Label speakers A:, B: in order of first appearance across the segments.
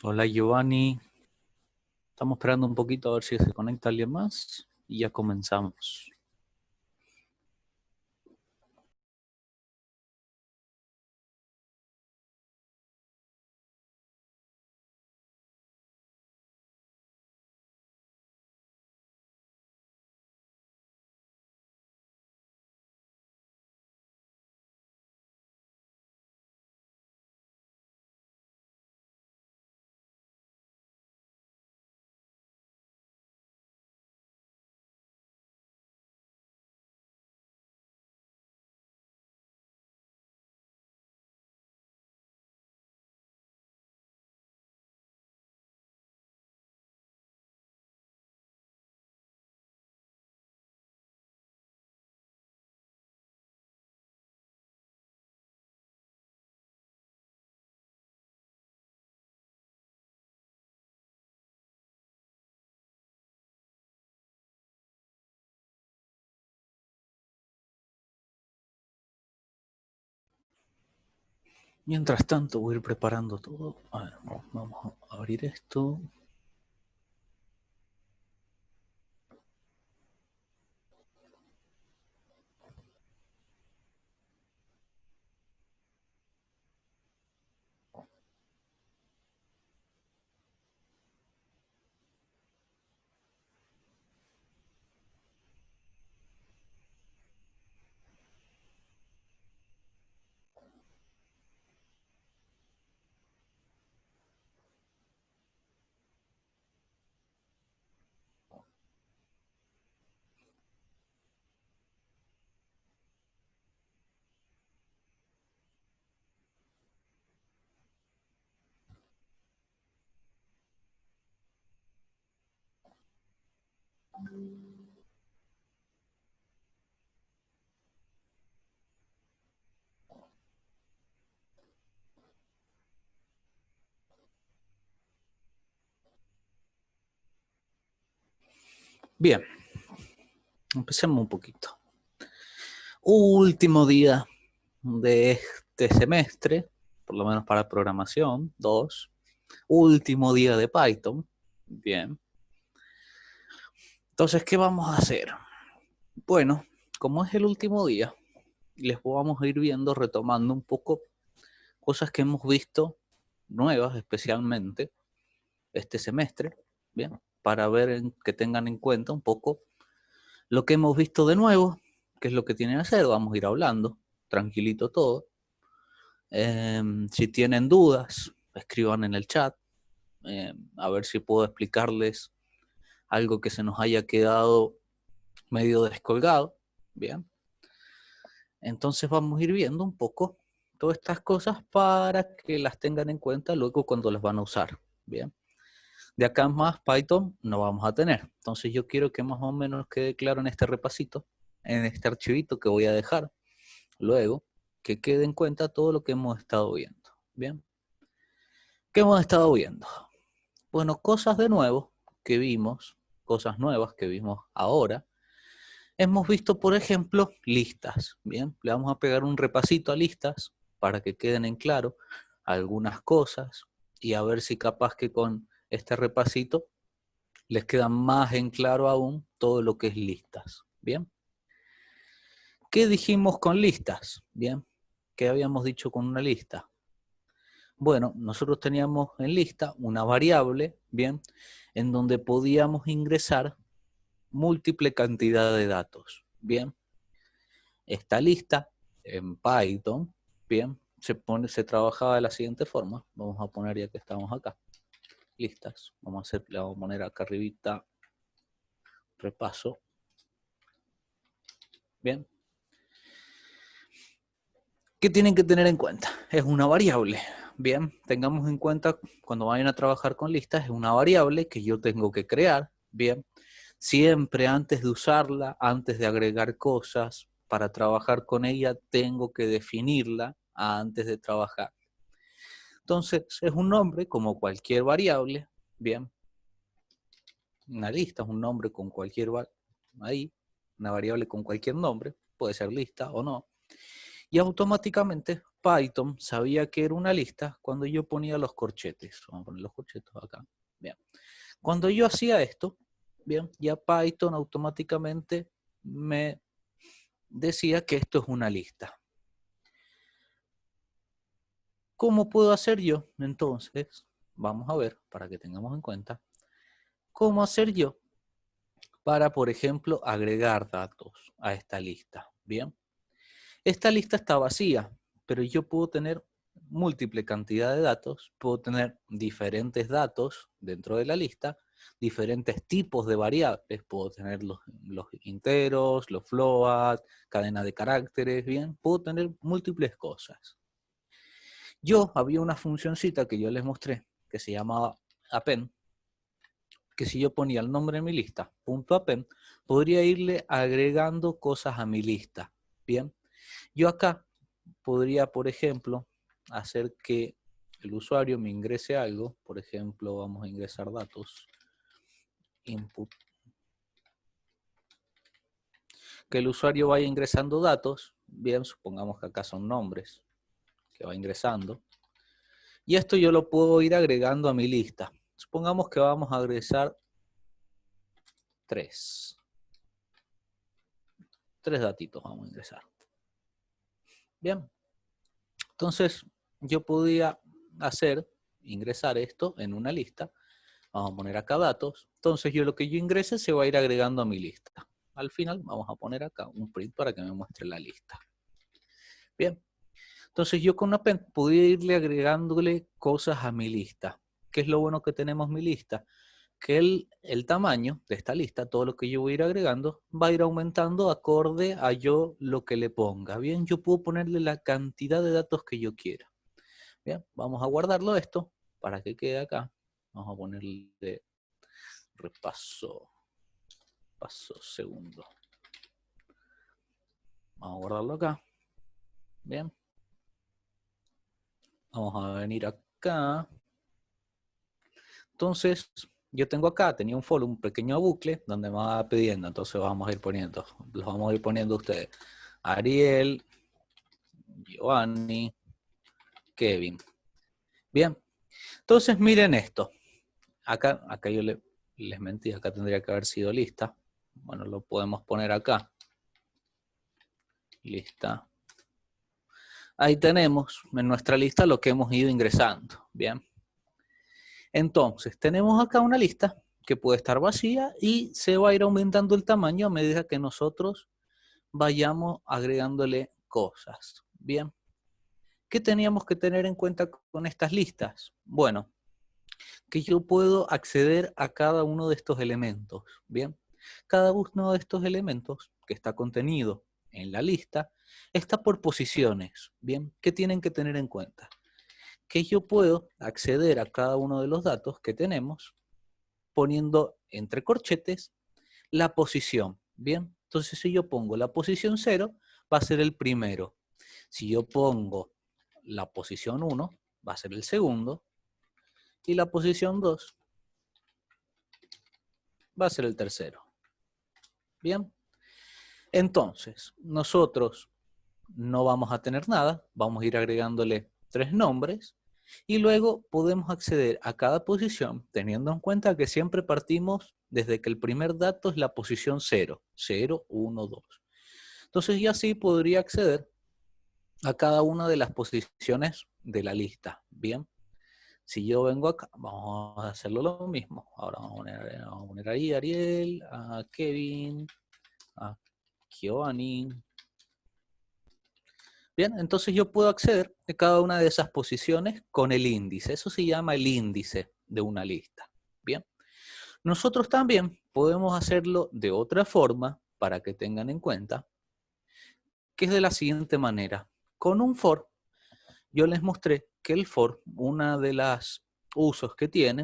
A: Hola Giovanni, estamos esperando un poquito a ver si se conecta alguien más y ya comenzamos. Mientras tanto voy a ir preparando todo. A ver, vamos a abrir esto. Bien, empecemos un poquito. Último día de este semestre, por lo menos para programación, 2. Último día de Python. Bien. Entonces, ¿qué vamos a hacer? Bueno, como es el último día, les vamos a ir viendo, retomando un poco cosas que hemos visto nuevas especialmente este semestre, bien, para ver que tengan en cuenta un poco lo que hemos visto de nuevo, qué es lo que tienen que hacer, vamos a ir hablando, tranquilito todo. Si tienen dudas, escriban en el chat, a ver si puedo explicarles algo que se nos haya quedado medio descolgado, bien. Entonces vamos a ir viendo un poco todas estas cosas para que las tengan en cuenta luego cuando las van a usar, bien. De acá en más Python no vamos a tener. Entonces yo quiero que más o menos quede claro en este repasito, en este archivito que voy a dejar luego, que quede en cuenta todo lo que hemos estado viendo. Bien. ¿Qué hemos estado viendo? Bueno, cosas de nuevo que vimos, cosas nuevas que vimos ahora. Hemos visto, por ejemplo, listas. Bien, le vamos a pegar un repasito a listas para que queden en claro algunas cosas y a ver si capaz que con este repasito les queda más en claro aún todo lo que es listas. Bien. ¿Qué dijimos con listas? Bien. ¿Qué habíamos dicho con una lista? Bueno, nosotros teníamos en lista una variable, bien, en donde podíamos ingresar múltiple cantidad de datos. Bien. Esta lista en Python, bien, se trabajaba de la siguiente forma. Vamos a poner ya que estamos acá. Listas. Le vamos a poner acá arribita repaso. Bien. ¿Qué tienen que tener en cuenta? Es una variable. Bien, tengamos en cuenta cuando vayan a trabajar con listas, es una variable que yo tengo que crear. Bien, siempre antes de usarla, antes de agregar cosas, para trabajar con ella, tengo que definirla antes de trabajar. Entonces, es un nombre como cualquier variable. Bien, una lista es un nombre con cualquier ahí, una variable con cualquier nombre, puede ser lista o no. Y automáticamente Python sabía que era una lista cuando yo ponía los corchetes. Vamos a poner los corchetes acá. Bien. Cuando yo hacía esto, bien, ya Python automáticamente me decía que esto es una lista. ¿Cómo puedo hacer yo? Entonces, vamos a ver, para que tengamos en cuenta, cómo hacer yo para, por ejemplo, agregar datos a esta lista. Bien, esta lista está vacía, pero yo puedo tener múltiple cantidad de datos, puedo tener diferentes datos dentro de la lista, diferentes tipos de variables, puedo tener los enteros, los float, cadena de caracteres, bien, puedo tener múltiples cosas. Yo había una funcioncita que yo les mostré, que se llamaba append, que si yo ponía el nombre de mi lista, .append, podría irle agregando cosas a mi lista. Bien, yo acá podría, por ejemplo, hacer que el usuario me ingrese algo. Por ejemplo, vamos a ingresar datos. Input. Que el usuario vaya ingresando datos. Bien, supongamos que acá son nombres que va ingresando. Y esto yo lo puedo ir agregando a mi lista. Supongamos que vamos a ingresar 3 datitos vamos a ingresar. Bien. Entonces, yo podía ingresar esto en una lista. Vamos a poner acá datos. Entonces, lo que yo ingrese se va a ir agregando a mi lista. Al final, vamos a poner acá un print para que me muestre la lista. Bien. Entonces, yo con append podía irle agregándole cosas a mi lista. ¿Qué es lo bueno que tenemos mi lista? Que el tamaño de esta lista, todo lo que yo voy a ir agregando, va a ir aumentando acorde a yo lo que le ponga. Bien, yo puedo ponerle la cantidad de datos que yo quiera. Bien, vamos a guardarlo esto para que quede acá. Vamos a ponerle repaso, paso segundo. Vamos a guardarlo acá. Bien. Vamos a venir acá. Entonces, yo tengo acá, tenía un follow, un pequeño bucle, donde me va pidiendo. Entonces vamos a ir poniendo, los vamos a ir poniendo ustedes. Ariel, Giovanni, Kevin. Bien. Entonces miren esto. Acá yo les mentí, acá tendría que haber sido lista. Bueno, lo podemos poner acá. Lista. Ahí tenemos en nuestra lista lo que hemos ido ingresando. Bien. Entonces, tenemos acá una lista que puede estar vacía y se va a ir aumentando el tamaño a medida que nosotros vayamos agregándole cosas. Bien. ¿Qué teníamos que tener en cuenta con estas listas? Bueno, que yo puedo acceder a cada uno de estos elementos. Bien. Cada uno de estos elementos que está contenido en la lista está por posiciones. Bien. ¿Qué tienen que tener en cuenta? Que yo puedo acceder a cada uno de los datos que tenemos poniendo entre corchetes la posición. Bien, entonces si yo pongo la posición 0, va a ser el primero. Si yo pongo la posición 1, va a ser el segundo. Y la posición 2 va a ser el tercero. Bien, entonces nosotros no vamos a tener nada, vamos a ir agregándole 3 nombres. Y luego podemos acceder a cada posición teniendo en cuenta que siempre partimos desde que el primer dato es la posición 0, 0, 1, 2. Entonces ya así podría acceder a cada una de las posiciones de la lista. Bien, si yo vengo acá, vamos a hacerlo lo mismo. Ahora vamos a poner ahí a Ariel, a Kevin, a Giovanni. Bien, entonces yo puedo acceder a cada una de esas posiciones con el índice. Eso se llama el índice de una lista. Bien, nosotros también podemos hacerlo de otra forma para que tengan en cuenta, que es de la siguiente manera. Con un for, yo les mostré que el for, uno de los usos que tiene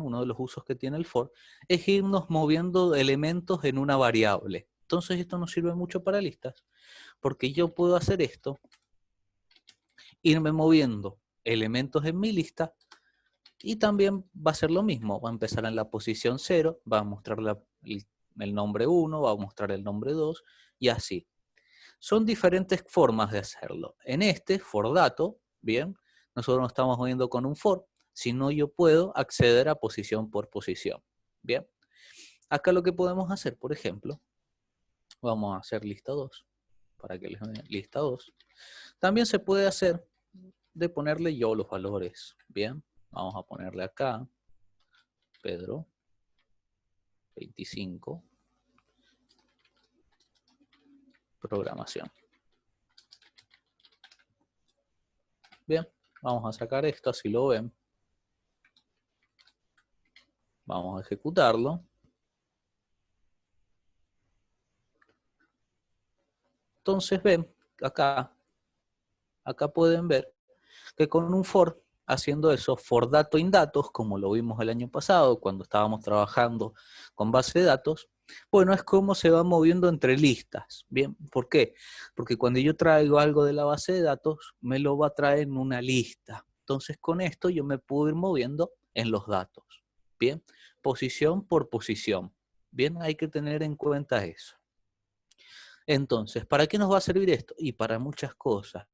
A: el for, es irnos moviendo elementos en una variable. Entonces esto nos sirve mucho para listas, porque yo puedo hacer esto, irme moviendo elementos en mi lista y también va a ser lo mismo. Va a empezar en la posición 0, va a mostrar el nombre 1, va a mostrar el nombre 2 y así. Son diferentes formas de hacerlo. En este, for dato, bien, nosotros no estamos moviendo con un for, sino yo puedo acceder a posición por posición. Bien, acá lo que podemos hacer, por ejemplo, vamos a hacer lista 2, para que les vean lista 2. También se puede hacer de ponerle yo los valores. Bien, vamos a ponerle acá, Pedro, 25, programación. Bien, vamos a sacar esto, así lo ven. Vamos a ejecutarlo. Entonces ven, acá pueden ver que con un for, haciendo eso, for dato in datos, como lo vimos el año pasado, cuando estábamos trabajando con base de datos, bueno, es como se va moviendo entre listas. Bien, ¿por qué? Porque cuando yo traigo algo de la base de datos, me lo va a traer en una lista. Entonces con esto yo me puedo ir moviendo en los datos. Bien, posición por posición. Bien, hay que tener en cuenta eso. Entonces, ¿para qué nos va a servir esto? Y para muchas cosas.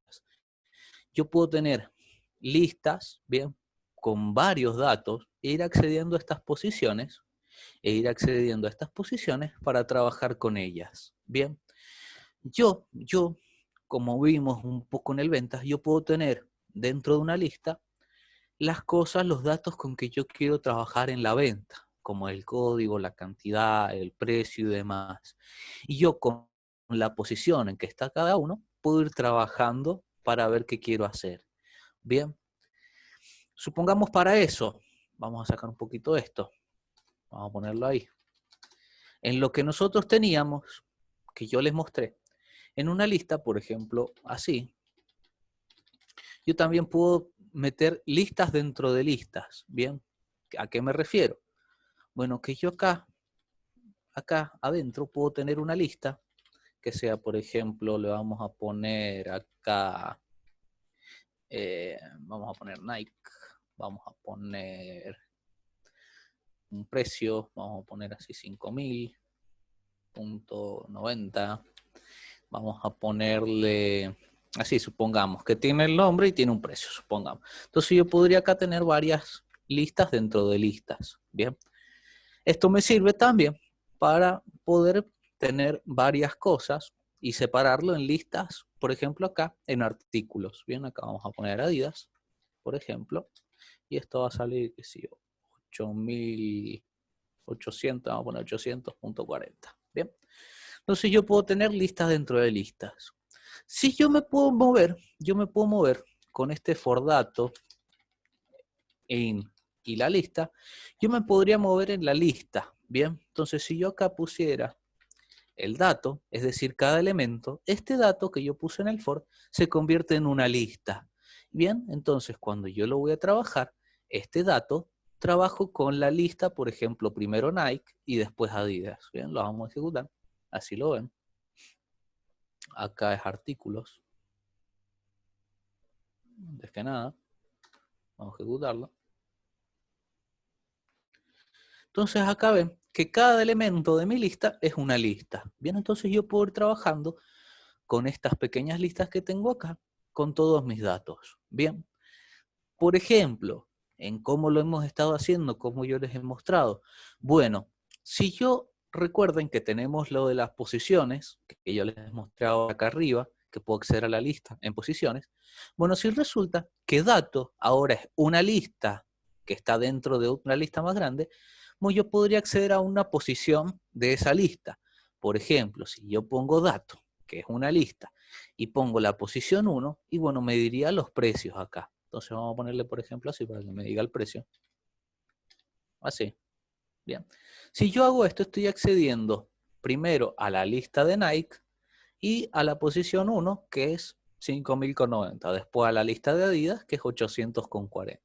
A: Yo puedo tener listas, bien, con varios datos, e ir accediendo a estas posiciones, para trabajar con ellas. Bien, yo, como vimos un poco en el ventas, yo puedo tener dentro de una lista las cosas, los datos con que yo quiero trabajar en la venta, como el código, la cantidad, el precio y demás. Y yo con la posición en que está cada uno, puedo ir trabajando para ver qué quiero hacer. Bien, supongamos para eso, vamos a sacar un poquito esto, vamos a ponerlo ahí. En lo que nosotros teníamos, que yo les mostré, en una lista, por ejemplo, así, yo también puedo meter listas dentro de listas. Bien, ¿a qué me refiero? Bueno, que yo acá adentro puedo tener una lista que sea, por ejemplo, le vamos a poner acá, vamos a poner Nike, vamos a poner un precio, vamos a poner así 5.000.90, vamos a ponerle así, supongamos que tiene el nombre y tiene un precio, supongamos. Entonces yo podría acá tener varias listas dentro de listas. Bien, esto me sirve también para poder tener varias cosas y separarlo en listas, por ejemplo acá en artículos. Bien, acá vamos a poner Adidas, por ejemplo, y esto va a salir, qué sé yo, 8.800, vamos a poner 800.40. Bien, entonces yo puedo tener listas dentro de listas. Si yo me puedo mover, con este for dato y la lista, yo me podría mover en la lista. Bien, entonces si yo acá pusiera el dato, es decir, cada elemento, este dato que yo puse en el for se convierte en una lista. Bien, entonces cuando yo lo voy a trabajar, este dato, trabajo con la lista, por ejemplo, primero Nike y después Adidas. Bien, lo vamos a ejecutar. Así lo ven. Acá es artículos. Antes que nada, vamos a ejecutarlo. Entonces acá ven que cada elemento de mi lista es una lista. Bien, entonces yo puedo ir trabajando con estas pequeñas listas que tengo acá, con todos mis datos. Bien, por ejemplo, en cómo lo hemos estado haciendo, como yo les he mostrado. Bueno, si yo recuerden que tenemos lo de las posiciones, que yo les he mostrado acá arriba, que puedo acceder a la lista en posiciones. Bueno, si resulta que dato ahora es una lista que está dentro de una lista más grande, yo podría acceder a una posición de esa lista. Por ejemplo, si yo pongo dato, que es una lista, y pongo la posición 1, y bueno, me diría los precios acá. Entonces vamos a ponerle, por ejemplo, así para que me diga el precio. Así. Bien. Si yo hago esto, estoy accediendo primero a la lista de Nike y a la posición 1, que es 5.000.90. Después a la lista de Adidas, que es 800.40.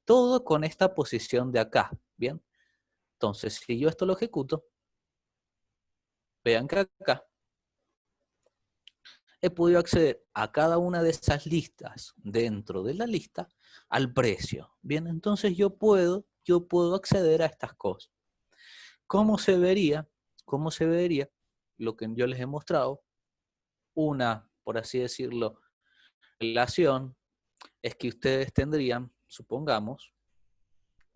A: Todo con esta posición de acá. Bien. Entonces, si yo esto lo ejecuto, vean que acá he podido acceder a cada una de esas listas dentro de la lista al precio. Bien, entonces yo puedo acceder a estas cosas. ¿Cómo se vería? ¿Cómo se vería lo que yo les he mostrado? una, por así decirlo, relación, es que ustedes tendrían, supongamos,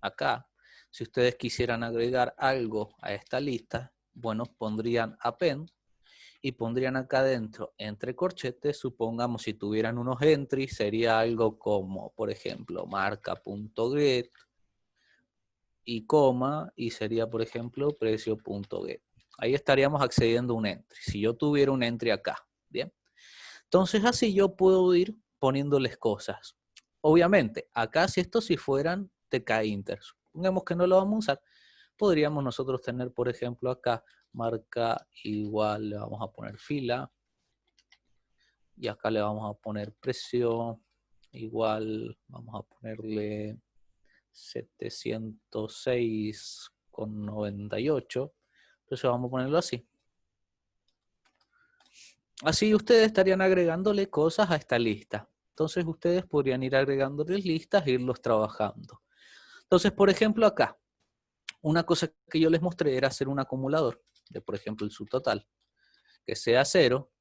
A: acá, si ustedes quisieran agregar algo a esta lista, bueno, pondrían append y pondrían acá adentro, entre corchetes, supongamos si tuvieran unos entries, sería algo como, por ejemplo, marca.get y coma, y sería, por ejemplo, precio.get. Ahí estaríamos accediendo a un entry. Si yo tuviera un entry acá, ¿bien? Entonces así yo puedo ir poniéndoles cosas. Obviamente, acá si estos si fueran TK Inter, supongamos que no lo vamos a usar, podríamos nosotros tener, por ejemplo, acá marca igual, le vamos a poner fila, y acá le vamos a poner precio, igual vamos a ponerle 706,98. Entonces vamos a ponerlo así. Así ustedes estarían agregándole cosas a esta lista. Entonces ustedes podrían ir agregándoles listas e irlos trabajando. Entonces, por ejemplo, acá, una cosa que yo les mostré era hacer un acumulador de, por ejemplo, el subtotal, que sea 0.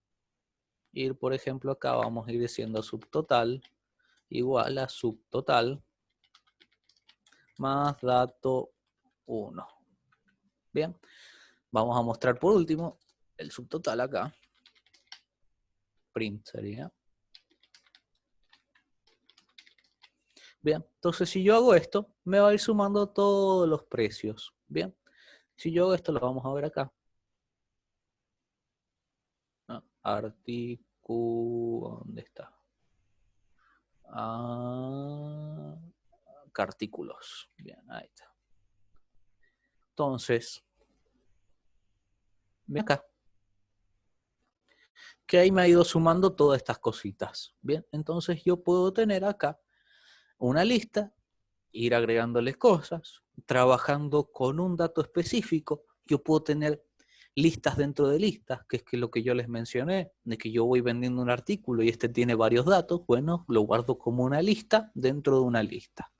A: Ir, por ejemplo, acá vamos a ir diciendo subtotal igual a subtotal más dato 1. Bien, vamos a mostrar por último el subtotal acá. Print sería. Bien, entonces si yo hago esto, me va a ir sumando todos los precios. Bien, si yo hago esto, lo vamos a ver acá. ¿Dónde está? Artículos. Bien, ahí está. Entonces, ven acá. Que ahí me ha ido sumando todas estas cositas. Bien, entonces yo puedo tener acá una lista, ir agregándoles cosas, trabajando con un dato específico. Yo puedo tener listas dentro de listas, que es que lo que yo les mencioné, de que yo voy vendiendo un artículo y este tiene varios datos, bueno, lo guardo como una lista dentro de una lista.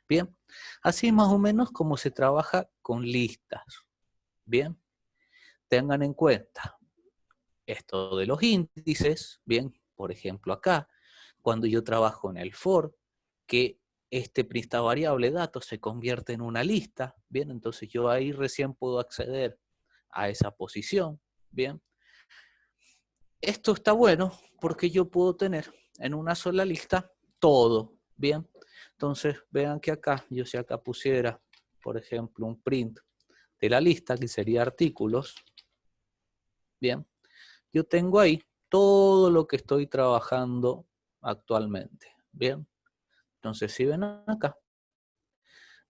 A: Bien, así más o menos como se trabaja con listas. Bien, tengan en cuenta esto de los índices, bien, por ejemplo acá, cuando yo trabajo en el for, que este lista variable datos se convierte en una lista, bien, entonces yo ahí recién puedo acceder a esa posición, bien. Esto está bueno porque yo puedo tener en una sola lista todo, bien. Entonces vean que acá, yo si acá pusiera, por ejemplo, un print de la lista, que sería artículos, bien, yo tengo ahí todo lo que estoy trabajando actualmente, bien. Entonces si ven acá,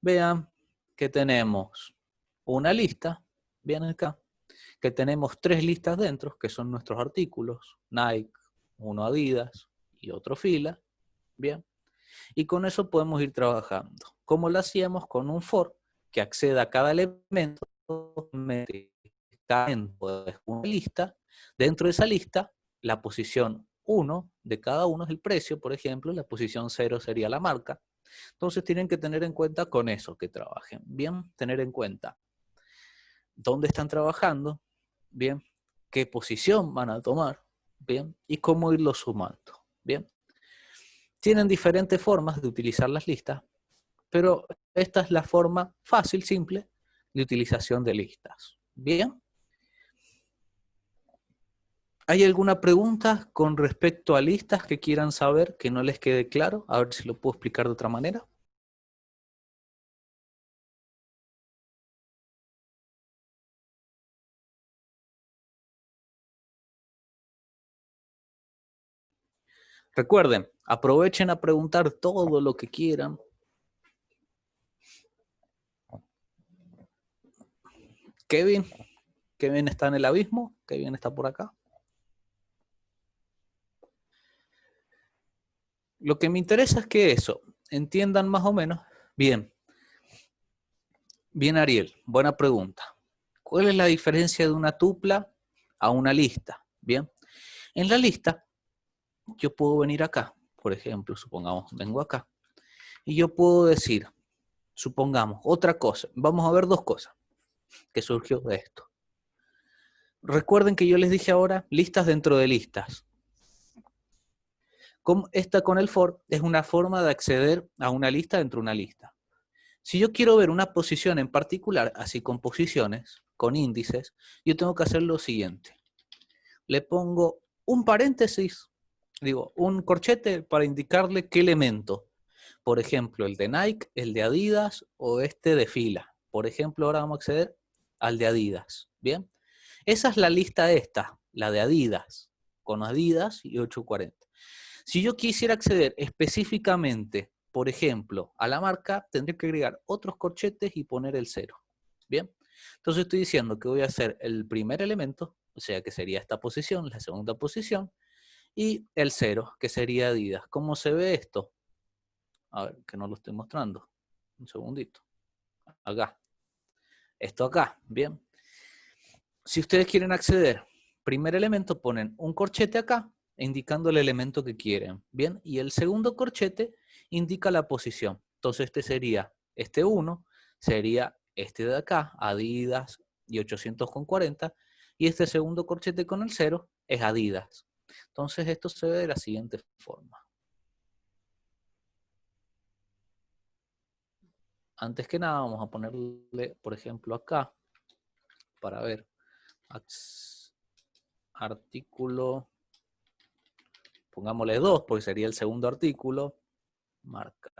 A: vean que tenemos una lista, bien acá, que tenemos 3 listas dentro, que son nuestros artículos, Nike, uno Adidas y otro Fila, bien. Y con eso podemos ir trabajando. Como lo hacíamos con un for, que acceda a cada elemento, está en una lista, dentro de esa lista, la posición 1 de cada uno es el precio, por ejemplo, la posición 0 sería la marca. Entonces tienen que tener en cuenta con eso que trabajen. Bien, tener en cuenta dónde están trabajando, bien, qué posición van a tomar, bien, y cómo irlo sumando, bien. Tienen diferentes formas de utilizar las listas, pero esta es la forma fácil, simple, de utilización de listas. Bien. ¿Hay alguna pregunta con respecto a listas que quieran saber que no les quede claro? A ver si lo puedo explicar de otra manera. Recuerden, aprovechen a preguntar todo lo que quieran. Kevin está en el abismo, Kevin está por acá. Lo que me interesa es que eso, entiendan más o menos. Bien. Bien, Ariel, buena pregunta. ¿Cuál es la diferencia de una tupla a una lista? Bien. En la lista, yo puedo venir acá, por ejemplo, supongamos, vengo acá, y yo puedo decir, supongamos, otra cosa. Vamos a ver 2 cosas que surgió de esto. Recuerden que yo les dije ahora listas dentro de listas. Esta con el for es una forma de acceder a una lista dentro de una lista. Si yo quiero ver una posición en particular, así con posiciones, con índices, yo tengo que hacer lo siguiente. Le pongo un paréntesis, digo, un corchete para indicarle qué elemento. Por ejemplo, el de Nike, el de Adidas o este de fila. Por ejemplo, ahora vamos a acceder al de Adidas. ¿Bien? Esa es la lista esta, la de Adidas, con Adidas y 840. Si yo quisiera acceder específicamente, por ejemplo, a la marca, tendría que agregar otros corchetes y poner el 0. ¿Bien? Entonces estoy diciendo que voy a hacer el primer elemento, o sea que sería esta posición, la segunda posición, y el 0, que sería Adidas. ¿Cómo se ve esto? A ver, que no lo estoy mostrando. Un segundito. Acá. Esto acá, ¿bien? Si ustedes quieren acceder, primer elemento ponen un corchete acá, indicando el elemento que quieren, ¿bien? Y el segundo corchete indica la posición. Entonces este sería, este 1 sería este de acá, Adidas y 840, y este segundo corchete con el 0 es Adidas. Entonces esto se ve de la siguiente forma. Antes que nada vamos a ponerle, por ejemplo, acá, para ver, artículo, pongámosle 2 porque sería el segundo artículo, marca.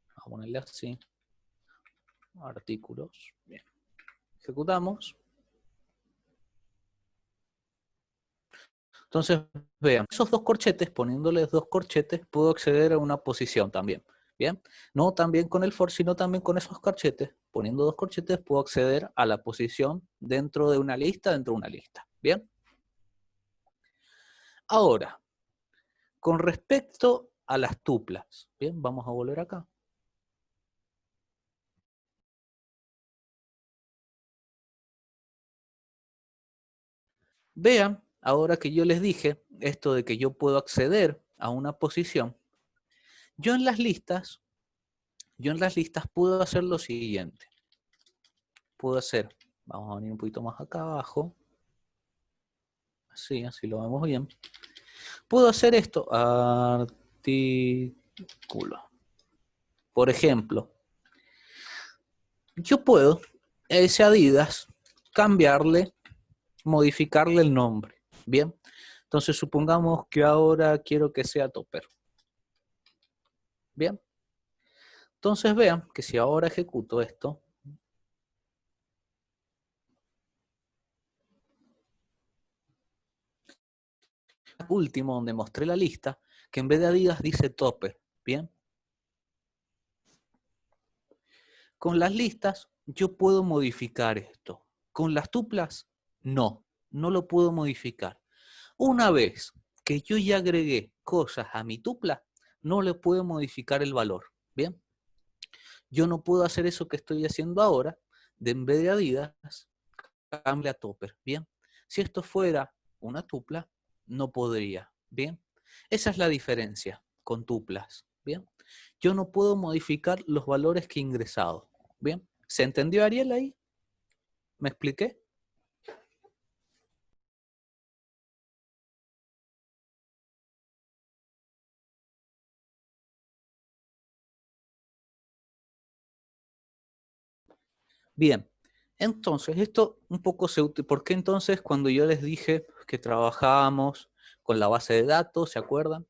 A: Vamos a ponerle así, artículos. Bien. Ejecutamos. Entonces, vean, esos dos corchetes, poniéndoles dos corchetes, puedo acceder a una posición también. Bien, no también con el for, sino también con esos corchetes. Poniendo dos corchetes, puedo acceder a la posición dentro de una lista, Bien. Ahora, con respecto a las tuplas, bien, vamos a volver acá. Vean, ahora que yo les dije esto de que yo puedo acceder a una posición, yo en las listas puedo hacer lo siguiente. Puedo hacer, vamos a venir un poquito más acá abajo, así lo vemos bien. Puedo hacer esto, artículo. Por ejemplo, yo puedo a ese Adidas cambiarle, modificarle el nombre. Bien, entonces supongamos que ahora quiero que sea Topper. Bien, entonces vean que si ahora ejecuto esto, último donde mostré la lista, que en vez de Adidas dice Topper. Bien, con las listas yo puedo modificar esto. Con las tuplas, no lo puedo modificar. Una vez que yo ya agregué cosas a mi tupla, no le puedo modificar el valor. Bien, yo no puedo hacer eso que estoy haciendo ahora, de en vez de Adidas, cambia a Topper. Bien, si esto fuera una tupla, no podría. Bien, esa es la diferencia con tuplas. Bien, yo no puedo modificar los valores que he ingresado. Bien, ¿se entendió, Ariel, ahí? ¿Me expliqué? Bien, entonces esto un poco se utiliza. ¿Por qué entonces cuando yo les dije que trabajábamos con la base de datos, ¿se acuerdan?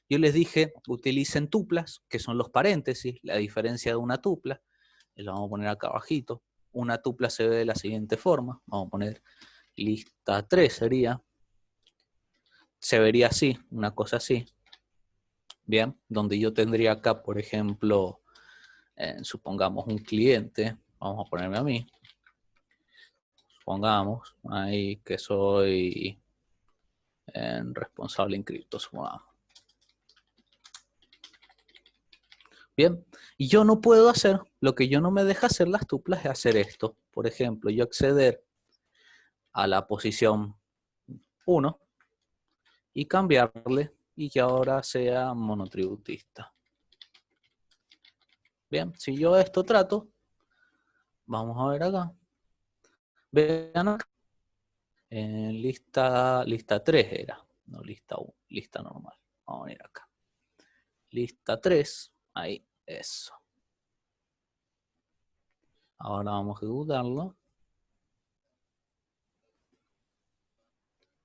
A: Yo les dije utilicen tuplas, que son los paréntesis, la diferencia de una tupla. Lo vamos a poner acá abajito. Una tupla se ve de la siguiente forma. Vamos a poner lista 3 sería. Se vería así, una cosa así. Bien, donde yo tendría acá, por ejemplo, supongamos un cliente. Vamos a ponerme a mí. Pongamos ahí que soy responsable en cripto, supongamos. Bien, y yo no puedo hacer, lo que yo no me deja hacer las tuplas es hacer esto. Por ejemplo, yo acceder a la posición 1 y cambiarle y que ahora sea monotributista. Bien, si yo esto trato, vamos a ver acá. Vean acá. lista 3 era, no lista 1, lista normal. Vamos a venir acá. Lista 3, ahí, eso. Ahora vamos a ejecutarlo.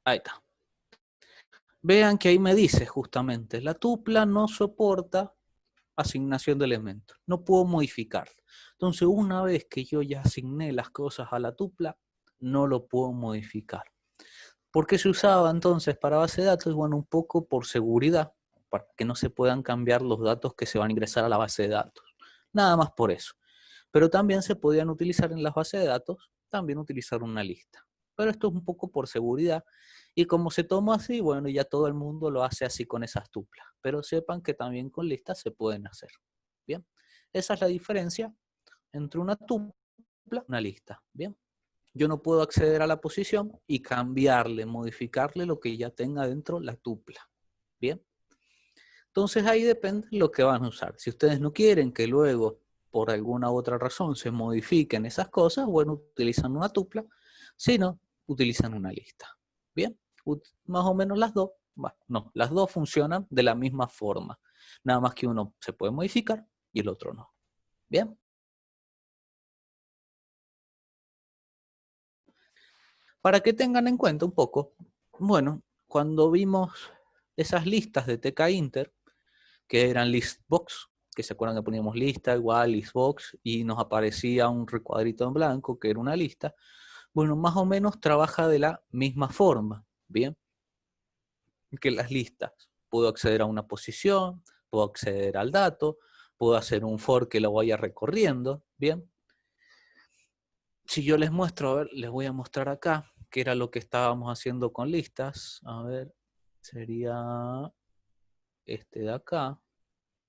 A: Ahí está. Vean que ahí me dice justamente, la tupla no soporta asignación de elementos. No puedo modificar. Entonces, una vez que yo ya asigné las cosas a la tupla, no lo puedo modificar. ¿Por qué se usaba entonces para base de datos? Bueno, un poco por seguridad, para que no se puedan cambiar los datos que se van a ingresar a la base de datos. Nada más por eso. Pero también se podían utilizar en las bases de datos, también utilizar una lista. Pero esto es un poco por seguridad. Y como se toma así, bueno, ya todo el mundo lo hace así con esas tuplas. Pero sepan que también con listas se pueden hacer. Bien, esa es la diferencia entre una tupla y una lista. Bien, yo no puedo acceder a la posición y cambiarle, modificarle lo que ya tenga dentro la tupla. Bien, entonces ahí depende lo que van a usar. Si ustedes no quieren que luego, por alguna otra razón, se modifiquen esas cosas, bueno, utilizan una tupla. Si no, utilizan una lista. Bien, más o menos las dos. Bueno, no, las dos funcionan de la misma forma. Nada más que uno se puede modificar y el otro no. Bien. Para que tengan en cuenta un poco, bueno, cuando vimos esas listas de TK Inter, que eran listbox, que se acuerdan que poníamos lista igual listbox y nos aparecía un recuadrito en blanco que era una lista, bueno, más o menos trabaja de la misma forma, ¿bien? Que las listas. Puedo acceder a una posición, puedo acceder al dato, puedo hacer un for que lo vaya recorriendo, ¿bien? Si yo les muestro, a ver, les voy a mostrar acá, que era lo que estábamos haciendo con listas. A ver, sería este de acá.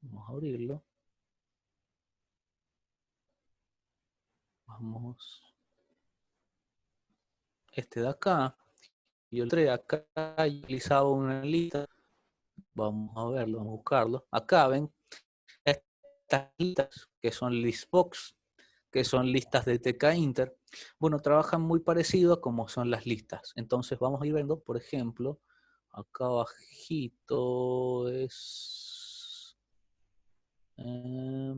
A: Vamos a abrirlo. Vamos. Este de acá. Yo entré acá y utilizaba una lista. Vamos a verlo, vamos a buscarlo. Acá ven estas listas que son listbox, que son listas de TK Inter. Bueno, trabajan muy parecido a como son las listas. Entonces vamos a ir viendo, por ejemplo, acá abajito es...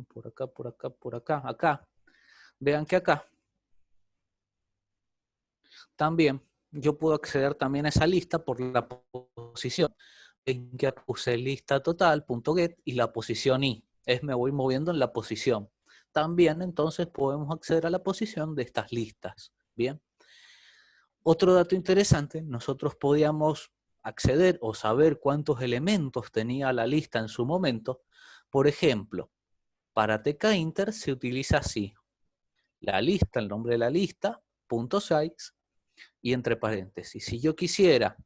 A: por acá, por acá, por acá, acá. Vean que acá también yo puedo acceder también a esa lista por la posición. En que puse lista total.get y la posición i. Me voy moviendo en la posición. También entonces podemos acceder a la posición de estas listas. Bien. Otro dato interesante, nosotros podíamos acceder o saber cuántos elementos tenía la lista en su momento. Por ejemplo, para tkinter se utiliza así. La lista, el nombre de la lista, .size y entre paréntesis. Si yo quisiera,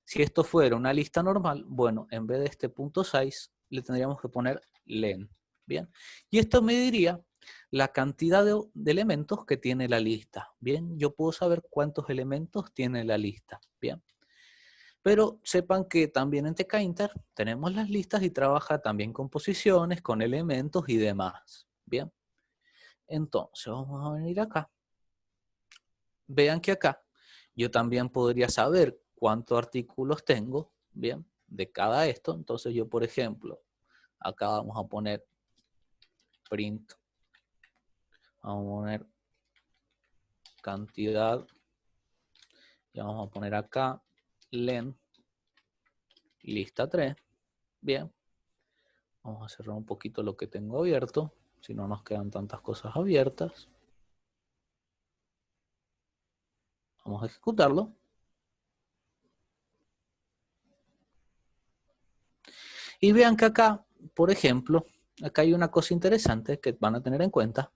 A: si esto fuera una lista normal, bueno, en vez de este .size le tendríamos que poner len. Bien, y esto me diría la cantidad de elementos que tiene la lista. Bien, yo puedo saber cuántos elementos tiene la lista. Bien, pero sepan que también en tkinter tenemos las listas y trabaja también con posiciones, con elementos y demás. Bien, entonces vamos a venir acá. Vean que acá yo también podría saber cuántos artículos tengo, bien, de cada esto. Entonces yo, por ejemplo, acá vamos a poner print, vamos a poner cantidad, y vamos a poner acá len, lista 3, bien. Vamos a cerrar un poquito lo que tengo abierto, si no nos quedan tantas cosas abiertas. Vamos a ejecutarlo. Y vean que acá, por ejemplo, acá hay una cosa interesante que van a tener en cuenta,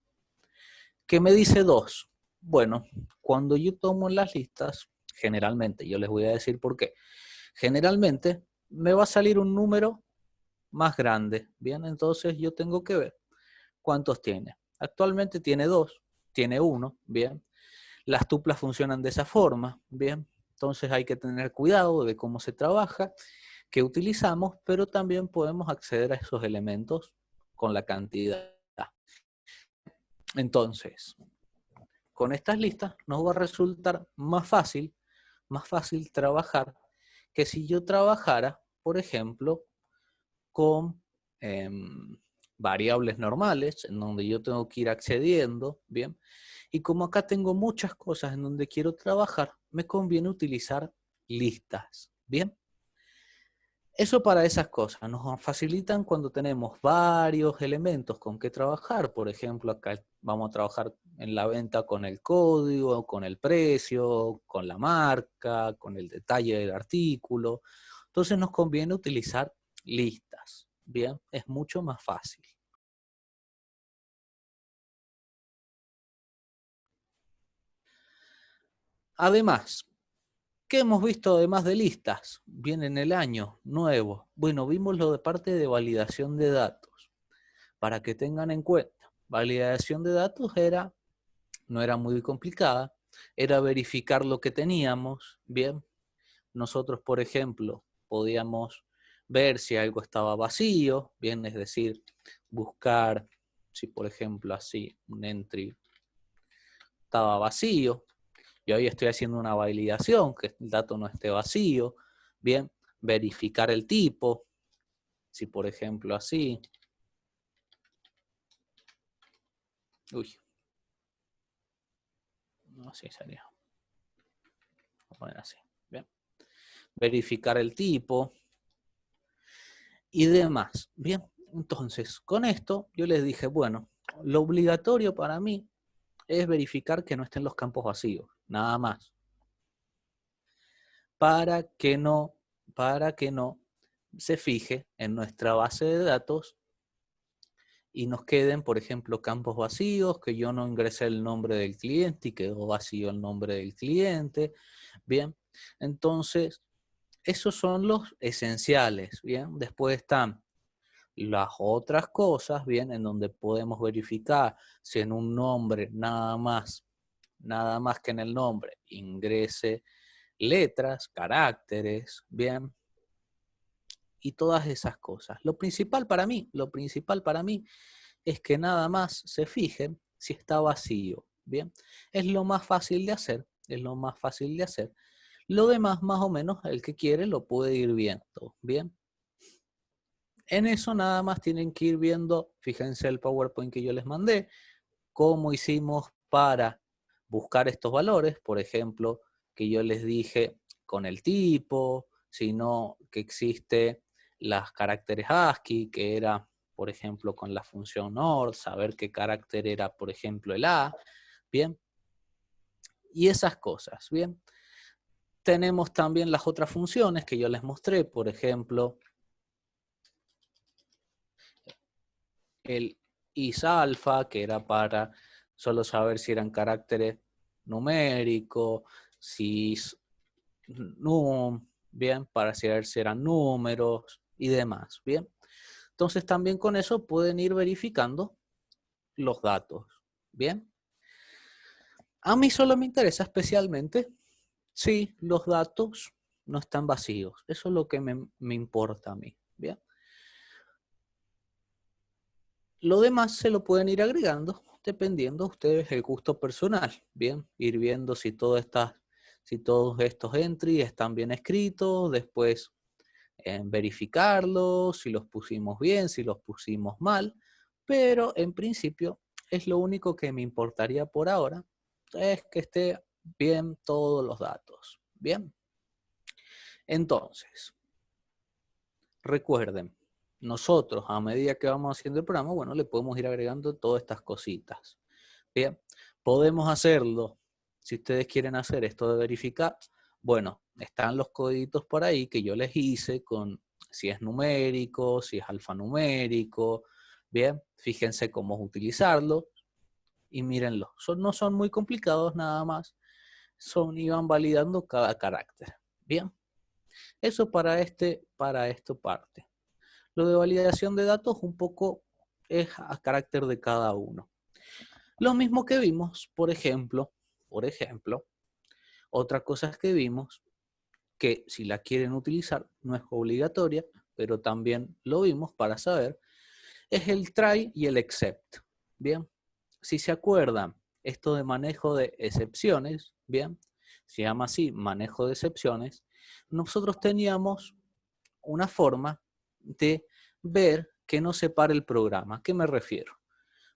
A: que me dice 2. Bueno, cuando yo tomo las listas, generalmente, yo les voy a decir por qué. Generalmente me va a salir un número más grande, ¿bien? Entonces yo tengo que ver cuántos tiene. Actualmente tiene 2, tiene 1, ¿bien? Las tuplas funcionan de esa forma, ¿bien? Entonces hay que tener cuidado de cómo se trabaja, qué utilizamos, pero también podemos acceder a esos elementos con la cantidad. Entonces, con estas listas nos va a resultar más fácil más fácil trabajar que si yo trabajara, por ejemplo, con variables normales, en donde yo tengo que ir accediendo, ¿bien? Y como acá tengo muchas cosas en donde quiero trabajar, me conviene utilizar listas, ¿bien? Eso para esas cosas, nos facilitan cuando tenemos varios elementos con que trabajar. Por ejemplo, acá vamos a trabajar en la venta con el código, con el precio, con la marca, con el detalle del artículo. Entonces nos conviene utilizar listas, ¿bien? Es mucho más fácil. Además, ¿qué hemos visto además de listas? Viene en el año nuevo. Bueno, vimos lo de parte de validación de datos. Para que tengan en cuenta, validación de datos no era muy complicada, era verificar lo que teníamos, bien. Nosotros, por ejemplo, podíamos ver si algo estaba vacío, bien, es decir, buscar si, por ejemplo, así, un entry estaba vacío, y hoy estoy haciendo una validación, que el dato no esté vacío, bien, verificar el tipo, si por ejemplo así, uy, no, así sería, voy a poner así, bien, verificar el tipo y demás, bien, entonces con esto yo les dije, bueno, lo obligatorio para mí es verificar que no estén los campos vacíos, nada más, para que no, para que no se fije en nuestra base de datos y nos queden, por ejemplo, campos vacíos, que yo no ingresé el nombre del cliente y quedó vacío el nombre del cliente. Bien, entonces, esos son los esenciales. Bien, después están las otras cosas, bien, en donde podemos verificar si en un nombre nada más que en el nombre ingrese letras, caracteres, bien, y todas esas cosas. Lo principal para mí es que nada más se fijen si está vacío, ¿bien? Es lo más fácil de hacer, es lo más fácil de hacer. Lo demás, más o menos, el que quiere lo puede ir viendo, ¿bien? En eso nada más tienen que ir viendo, fíjense el PowerPoint que yo les mandé, cómo hicimos para buscar estos valores, por ejemplo, que yo les dije con el tipo, sino que existe las caracteres ASCII, que era, por ejemplo, con la función OR, saber qué carácter era, por ejemplo, el A, ¿bien? Y esas cosas, ¿bien? Tenemos también las otras funciones que yo les mostré, por ejemplo, el isAlpha, que era para solo saber si eran caracteres numéricos, si bien, para saber si eran números y demás, bien. Entonces también con eso pueden ir verificando los datos, bien. A mí solo me interesa especialmente si los datos no están vacíos. Eso es lo que me importa a mí, bien. Lo demás se lo pueden ir agregando dependiendo a ustedes el gusto personal, bien. Ir viendo si todos estos entries están bien escritos, después verificarlos, si los pusimos bien, si los pusimos mal, pero en principio es lo único que me importaría por ahora, es que esté bien todos los datos. Bien, entonces, recuerden, nosotros a medida que vamos haciendo el programa, bueno, le podemos ir agregando todas estas cositas. Bien, podemos hacerlo, si ustedes quieren hacer esto de verificar, bueno, están los códigos por ahí que yo les hice con si es numérico, si es alfanumérico, bien, fíjense cómo utilizarlo y mírenlo. No son muy complicados nada más, iban validando cada carácter. Bien, eso para esto parte. Lo de validación de datos un poco es a carácter de cada uno. Lo mismo que vimos, por ejemplo, otra cosa que vimos, que si la quieren utilizar no es obligatoria, pero también lo vimos para saber, es el try y el except. Bien, si se acuerdan, esto de manejo de excepciones, bien, se llama así, manejo de excepciones, nosotros teníamos una forma de ver que no se pare el programa. ¿A qué me refiero?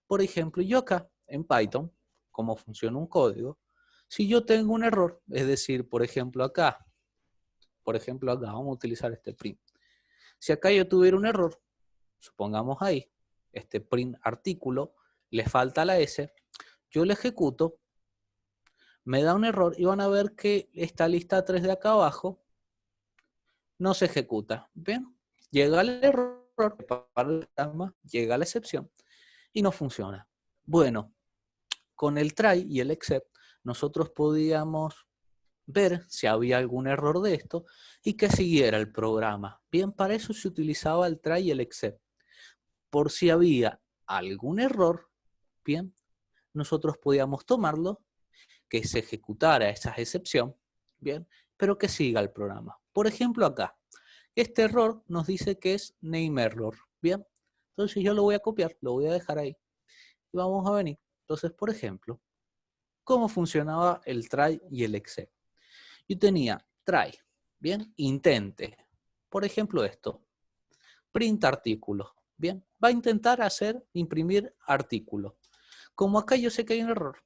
A: Por ejemplo, yo acá en Python, cómo funciona un código, si yo tengo un error, es decir, por ejemplo acá, vamos a utilizar este print. Si acá yo tuviera un error, supongamos ahí, este print artículo, le falta la S, yo lo ejecuto, me da un error y van a ver que esta lista 3 de acá abajo no se ejecuta. ¿Ven? Llega el error, llega la excepción y no funciona. Bueno, con el try y el except, nosotros podíamos ver si había algún error de esto y que siguiera el programa. Bien, para eso se utilizaba el try y el except. Por si había algún error, bien, nosotros podíamos tomarlo, que se ejecutara esa excepción, bien, pero que siga el programa. Por ejemplo, acá, este error nos dice que es name error, bien. Entonces yo lo voy a copiar, lo voy a dejar ahí y vamos a venir. Entonces, por ejemplo, ¿cómo funcionaba el try y el except? Yo tenía try, bien, intente. Por ejemplo, esto, print artículo, bien, va a intentar imprimir artículo. Como acá yo sé que hay un error,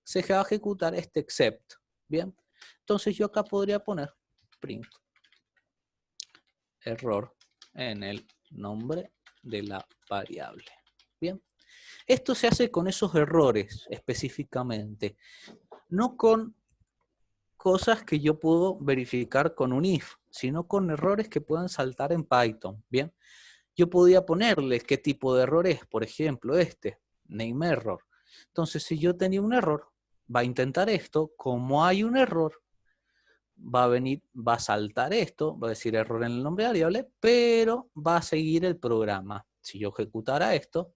A: se va a ejecutar este except, bien. Entonces yo acá podría poner print error en el nombre de la variable, bien. Esto se hace con esos errores específicamente, no con cosas que yo puedo verificar con un if, sino con errores que puedan saltar en Python, ¿bien? Yo podía ponerle qué tipo de error es, por ejemplo, este, name error. Entonces, si yo tenía un error, va a intentar esto, como hay un error, va a venir, va a saltar esto, va a decir error en el nombre de variable, pero va a seguir el programa. Si yo ejecutara esto,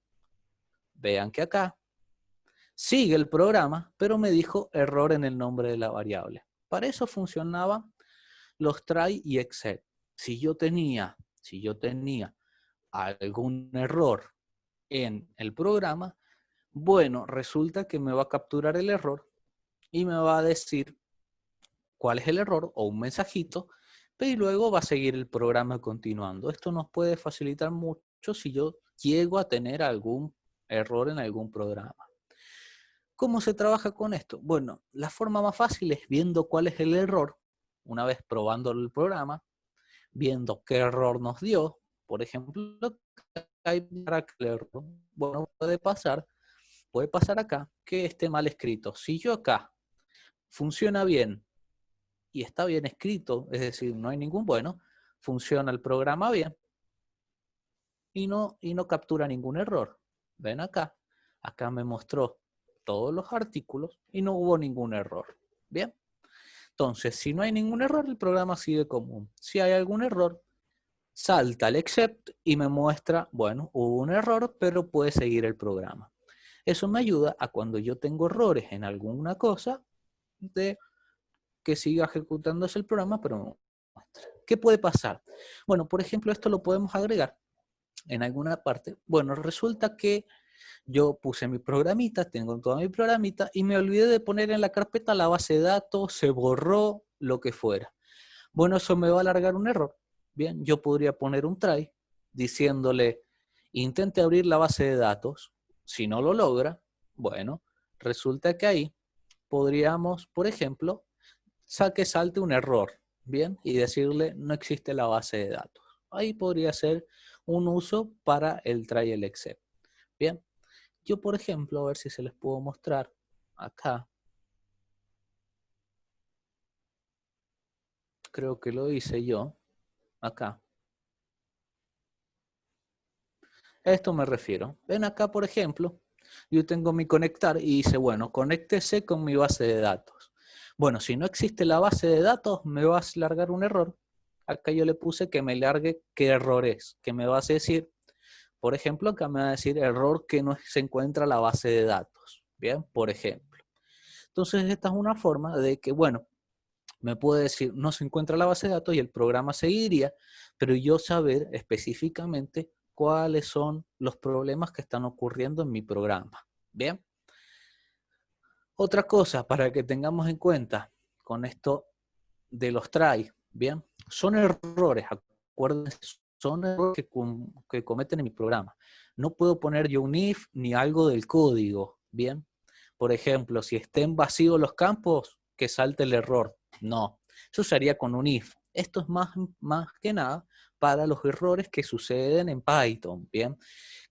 A: vean que acá sigue el programa, pero me dijo error en el nombre de la variable. Para eso funcionaban los try y except. Si yo tenía algún error en el programa, bueno, resulta que me va a capturar el error y me va a decir cuál es el error o un mensajito, y luego va a seguir el programa continuando. Esto nos puede facilitar mucho si yo llego a tener algún error en algún programa. ¿Cómo se trabaja con esto? Bueno, la forma más fácil es viendo cuál es el error, una vez probando el programa, viendo qué error nos dio. Por ejemplo, hay para que el error, bueno, puede pasar acá que esté mal escrito. Si yo acá funciona bien y está bien escrito, es decir, no hay ningún bueno, funciona el programa bien y no captura ningún error. Ven acá, acá me mostró todos los artículos y no hubo ningún error. Bien, entonces si no hay ningún error, el programa sigue común. Si hay algún error, salta el except y me muestra, bueno, hubo un error, pero puede seguir el programa. Eso me ayuda a cuando yo tengo errores en alguna cosa, de que siga ejecutándose el programa, pero no muestra. ¿Qué puede pasar? Bueno, por ejemplo, esto lo podemos agregar en alguna parte. Bueno, resulta que yo puse mi programita, tengo toda mi programita y me olvidé de poner en la carpeta la base de datos, se borró, lo que fuera. Bueno, eso me va a alargar un error. Bien, yo podría poner un try diciéndole, intente abrir la base de datos. Si no lo logra, bueno, resulta que ahí podríamos, por ejemplo, salte un error, bien, y decirle, no existe la base de datos. Ahí podría ser un uso para el try y el except. Bien, yo, por ejemplo, a ver si se les puedo mostrar acá. Creo que lo hice yo, acá. A esto me refiero. Ven acá, por ejemplo, yo tengo mi conectar y dice, bueno, conéctese con mi base de datos. Bueno, si no existe la base de datos, me va a largar un error. Acá yo le puse que me largue qué error es, que me va a decir, por ejemplo, acá me va a decir error que no se encuentra la base de datos. Bien, por ejemplo. Entonces, esta es una forma de que, bueno, me puede decir, no se encuentra la base de datos y el programa seguiría, pero yo saber específicamente cuáles son los problemas que están ocurriendo en mi programa. Bien. Otra cosa para que tengamos en cuenta, con esto de los try, ¿bien? Son errores, acuérdense, son errores que cometen en mi programa. No puedo poner yo un if ni algo del código, ¿bien? Por ejemplo, si estén vacíos los campos, que salte el error. No, eso se haría con un if. Esto es más que nada para los errores que suceden en Python, ¿bien?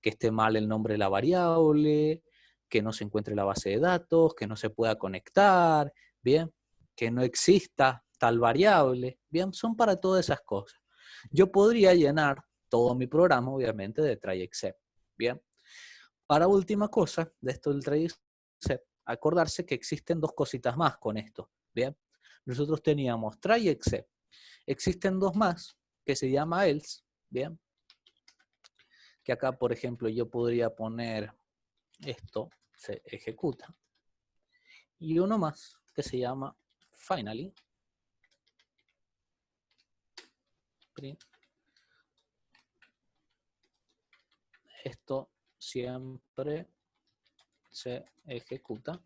A: Que esté mal el nombre de la variable, que no se encuentre la base de datos, que no se pueda conectar, ¿bien? Que no exista tal variable, ¿bien? Son para todas esas cosas. Yo podría llenar todo mi programa, obviamente, de try except, ¿bien? Para última cosa, de esto del try except, acordarse que existen dos cositas más con esto, ¿bien? Nosotros teníamos try except. Existen dos más, que se llama else, ¿bien? Que acá, por ejemplo, yo podría poner esto, se ejecuta. Y uno más, que se llama finally. Esto siempre se ejecuta.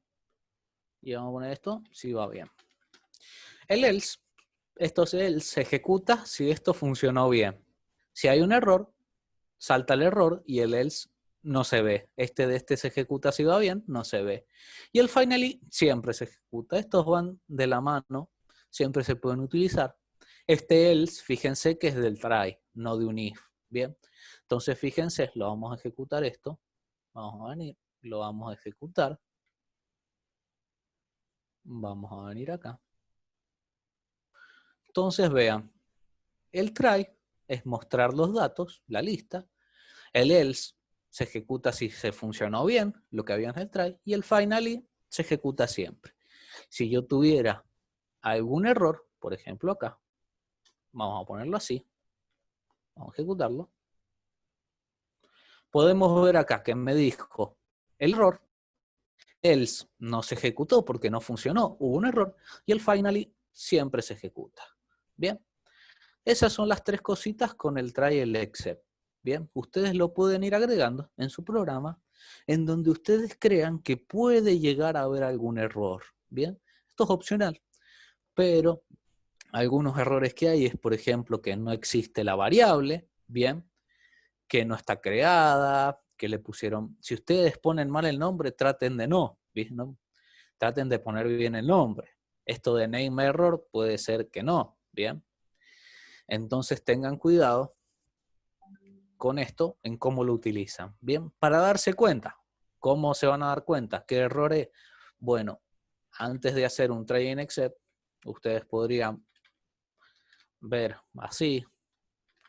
A: Y vamos a poner esto si va bien. El else, esto se ejecuta si esto funcionó bien. Si hay un error, salta el error y el else no se ve. De este se ejecuta si va bien, no se ve. Y el finally siempre se ejecuta. Estos van de la mano, siempre se pueden utilizar. Este else, fíjense que es del try, no de un if. Bien, entonces fíjense, lo vamos a ejecutar esto. Vamos a venir, lo vamos a ejecutar. Vamos a venir acá. Entonces vean, el try es mostrar los datos, la lista. El else se ejecuta si se funcionó bien, lo que había en el try. Y el finally se ejecuta siempre. Si yo tuviera algún error, por ejemplo acá, vamos a ponerlo así. Vamos a ejecutarlo. Podemos ver acá que me dijo el error. Else no se ejecutó porque no funcionó, hubo un error. Y el finally siempre se ejecuta. Bien. Esas son las tres cositas con el try y el except. Bien, ustedes lo pueden ir agregando en su programa en donde ustedes crean que puede llegar a haber algún error. Bien, esto es opcional, pero algunos errores que hay es, por ejemplo, que no existe la variable, bien, que no está creada, que le pusieron, si ustedes ponen mal el nombre, traten de no, ¿bien? ¿No? Traten de poner bien el nombre. Esto de name error puede ser que no, bien. Entonces tengan cuidado con esto en cómo lo utilizan. Bien, para darse cuenta, ¿cómo se van a dar cuenta? ¿Qué error es? Bueno, antes de hacer un try and except, ustedes podrían ver así,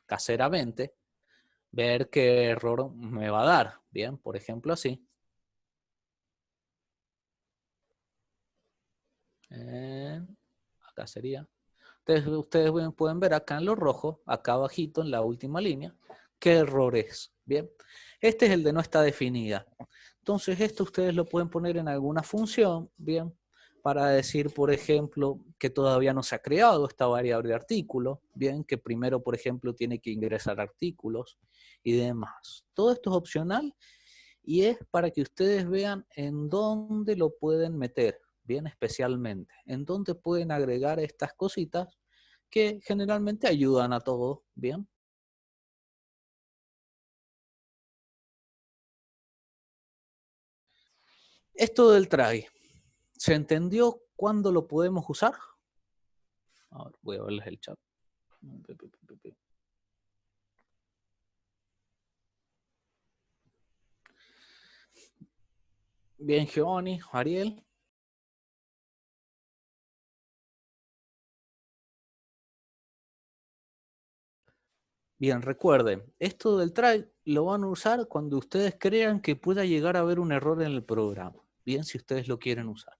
A: caseramente, ver qué error me va a dar. Bien, por ejemplo así. Acá sería. Ustedes pueden ver acá en lo rojo, acá abajito en la última línea, qué error es. Bien, este es el de no está definida. Entonces esto ustedes lo pueden poner en alguna función, bien, para decir, por ejemplo, que todavía no se ha creado esta variable de artículo, bien, que primero, por ejemplo, tiene que ingresar artículos y demás. Todo esto es opcional y es para que ustedes vean en dónde lo pueden meter, bien especialmente, en dónde pueden agregar estas cositas que generalmente ayudan a todos, bien. Esto del try, ¿se entendió cuándo lo podemos usar? A ver, voy a verles el chat. Bien, Giovanni, Ariel. Bien, recuerden, esto del try lo van a usar cuando ustedes crean que pueda llegar a haber un error en el programa. Bien, si ustedes lo quieren usar.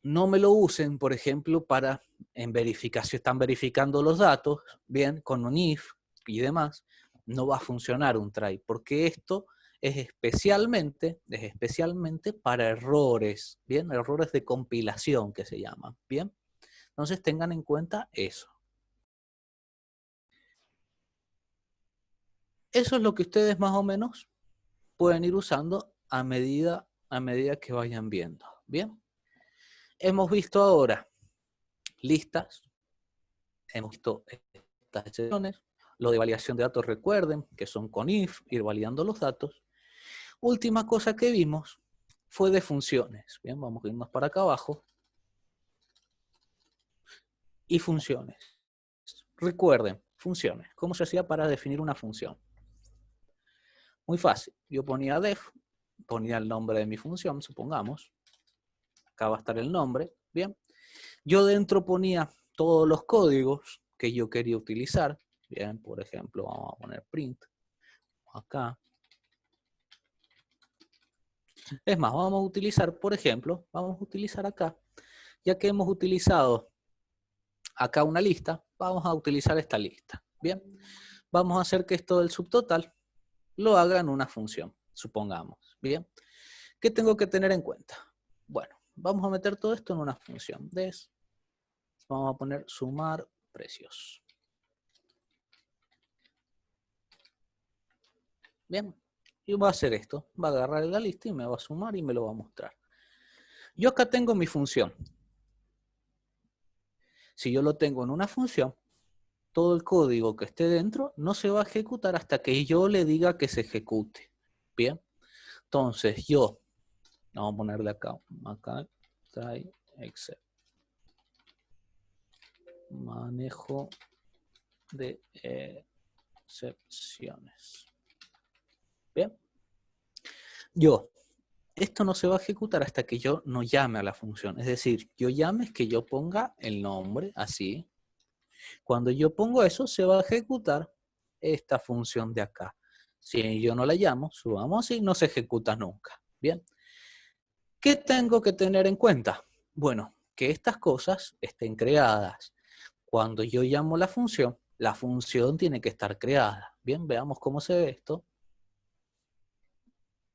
A: No me lo usen, por ejemplo, para en verificación, están verificando los datos, bien, con un if y demás, no va a funcionar un try, porque esto es especialmente para errores, bien, errores de compilación que se llaman, bien. Entonces tengan en cuenta eso. Eso es lo que ustedes más o menos pueden ir usando a medida que vayan viendo, bien. hemos visto ahora listas, hemos visto estas excepciones, lo de validación de datos, recuerden que son con if, ir validando los datos. Última cosa que vimos fue de funciones. Bien, vamos a ir más para acá abajo. Y funciones. Recuerden, funciones. ¿Cómo se hacía para definir una función? Muy fácil. Yo ponía def, ponía el nombre de mi función, supongamos. Acá va a estar el nombre. Bien. Yo dentro ponía todos los códigos que yo quería utilizar. Bien, por ejemplo, vamos a poner print. Acá. Es más, vamos a utilizar, por ejemplo, vamos a utilizar acá, ya que hemos utilizado acá una lista, vamos a utilizar esta lista. Bien, vamos a hacer que esto del subtotal lo haga en una función, supongamos. Bien, ¿qué tengo que tener en cuenta? Bueno, vamos a meter todo esto en una función. Vamos a poner sumar precios. Bien, y va a hacer esto, va a agarrar la lista y me va a sumar y me lo va a mostrar. Yo acá tengo mi función. Si yo lo tengo en una función, todo el código que esté dentro no se va a ejecutar hasta que yo le diga que se ejecute. Bien, entonces yo, vamos a ponerle acá try except. Manejo de excepciones. Bien, esto no se va a ejecutar hasta que yo no llame a la función. Es decir, yo llame es que yo ponga el nombre así. Cuando yo pongo eso, se va a ejecutar esta función de acá. Si yo no la llamo, subamos así, no se ejecuta nunca. Bien. ¿Qué tengo que tener en cuenta? Bueno, que estas cosas estén creadas. Cuando yo llamo la función tiene que estar creada. Bien, veamos cómo se ve esto.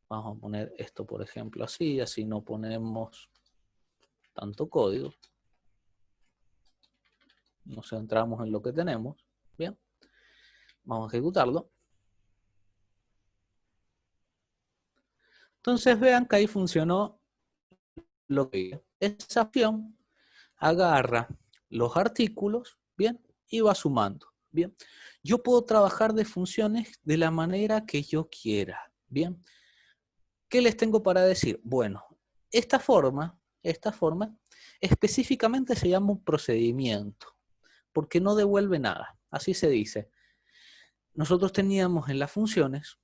A: Vamos a poner esto, por ejemplo, así no ponemos tanto código. Nos centramos en lo que tenemos. Bien, vamos a ejecutarlo. Entonces vean que ahí funcionó lo que esa acción agarra los artículos, bien, y va sumando, bien. Yo puedo trabajar de funciones de la manera que yo quiera, bien. ¿Qué les tengo para decir? Bueno, esta forma específicamente se llama un procedimiento, porque no devuelve nada, así se dice. Nosotros teníamos en las funciones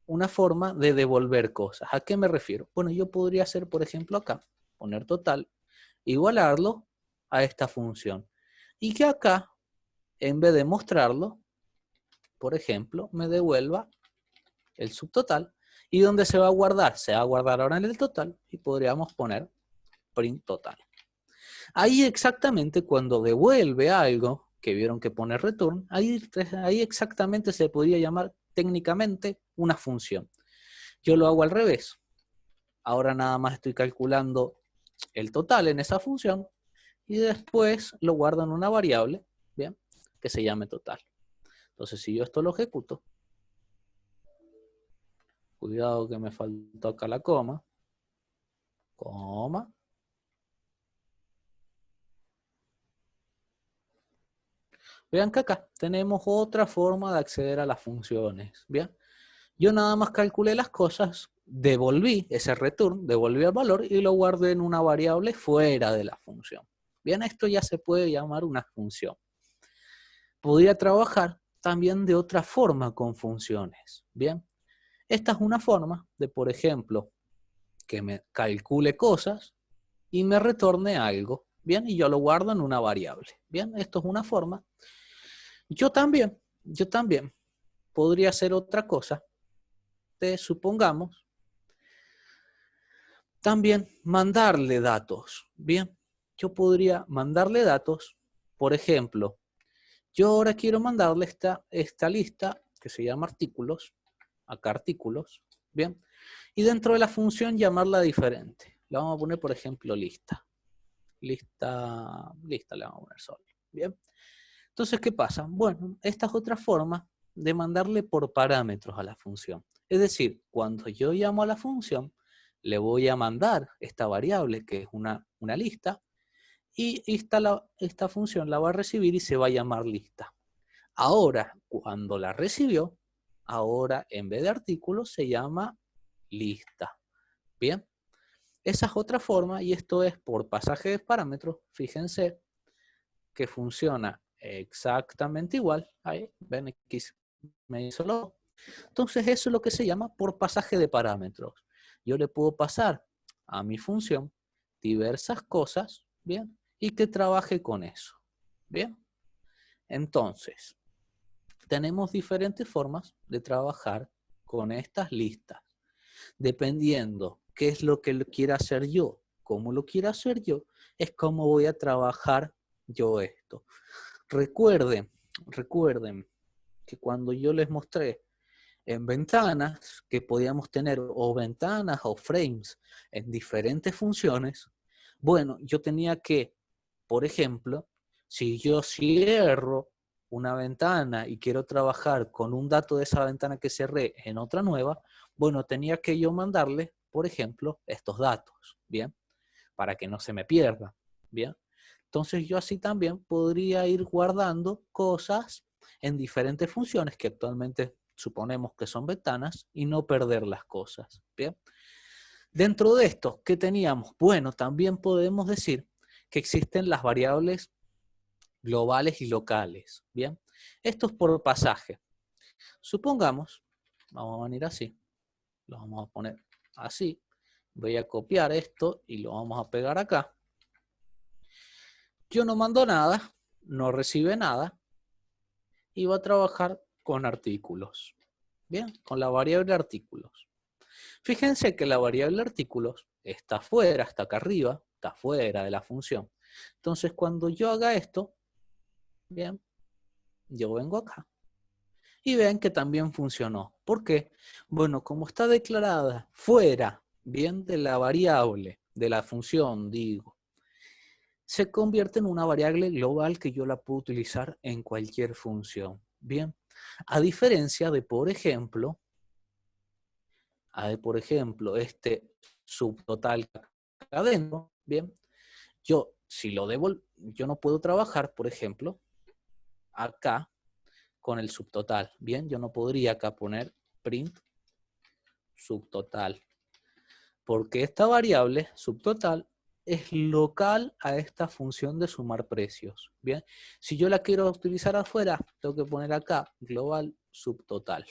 A: una forma de devolver cosas. ¿A qué me refiero? Bueno, yo podría hacer, por ejemplo, acá, poner total, igualarlo a esta función. Y que acá, en vez de mostrarlo, por ejemplo, me devuelva el subtotal. ¿Y dónde se va a guardar? Se va a guardar ahora en el total y podríamos poner print total. Ahí exactamente cuando devuelve algo, que vieron que pone return, ahí exactamente se podría llamar técnicamente una función. Yo lo hago al revés. Ahora nada más estoy calculando el total en esa función y después lo guardo en una variable, ¿bien? Que se llame total. Entonces, si yo esto lo ejecuto, cuidado que me faltó acá la coma, vean que acá tenemos otra forma de acceder a las funciones, ¿bien? Yo nada más calculé las cosas, devolví ese return, devolví el valor y lo guardé en una variable fuera de la función. Bien, esto ya se puede llamar una función. Podría trabajar también de otra forma con funciones. Bien, esta es una forma de, por ejemplo, que me calcule cosas y me retorne algo. Bien, y yo lo guardo en una variable. Bien, esto es una forma. Yo también podría hacer otra cosa. Supongamos, también mandarle datos. Bien, yo podría mandarle datos, por ejemplo, yo ahora quiero mandarle esta lista que se llama artículos, acá artículos, bien, y dentro de la función llamarla diferente. Le vamos a poner, por ejemplo, lista le vamos a poner solo, bien. Entonces, ¿qué pasa? Bueno, esta es otra forma de mandarle por parámetros a la función. Es decir, cuando yo llamo a la función, le voy a mandar esta variable, que es una lista, y esta función la va a recibir y se va a llamar lista. Ahora, cuando la recibió, ahora en vez de artículo se llama lista. Bien, esa es otra forma y esto es por pasaje de parámetros. Fíjense que funciona exactamente igual. Ahí, ven, aquí me hizo lo. Entonces eso es lo que se llama por pasaje de parámetros. Yo le puedo pasar a mi función diversas cosas, ¿bien? Y que trabaje con eso, ¿bien? Entonces, tenemos diferentes formas de trabajar con estas listas. Dependiendo qué es lo que quiera hacer yo, cómo lo quiera hacer yo, es cómo voy a trabajar yo esto. Recuerden que cuando yo les mostré en ventanas que podíamos tener o ventanas o frames en diferentes funciones, bueno, yo tenía que, por ejemplo, si yo cierro una ventana y quiero trabajar con un dato de esa ventana que cerré en otra nueva, bueno, tenía que yo mandarle, por ejemplo, estos datos, ¿bien? Para que no se me pierda, ¿bien? Entonces yo así también podría ir guardando cosas en diferentes funciones que actualmente suponemos que son ventanas y no perder las cosas, ¿bien? Dentro de esto, ¿qué teníamos? Bueno, también podemos decir que existen las variables globales y locales, ¿bien? Esto es por pasaje. Supongamos, vamos a venir así, lo vamos a poner así, voy a copiar esto y lo vamos a pegar acá. Yo no mando nada, no recibe nada y va a trabajar con artículos, ¿bien? Con la variable artículos. Fíjense que la variable artículos está afuera, está acá arriba, está fuera de la función. Entonces, cuando yo haga esto, bien, yo vengo acá y vean que también funcionó. ¿Por qué? Bueno, como está declarada fuera, bien, de la variable, de la función, digo, se convierte en una variable global que yo la puedo utilizar en cualquier función. Bien, a diferencia de, por ejemplo, este subtotal acá adentro, bien, yo si lo devuelvo, yo no puedo trabajar, por ejemplo, acá con el subtotal, bien, yo no podría acá poner print subtotal, porque esta variable subtotal es local a esta función de sumar precios, bien, si yo la quiero utilizar afuera, tengo que poner acá global subtotal,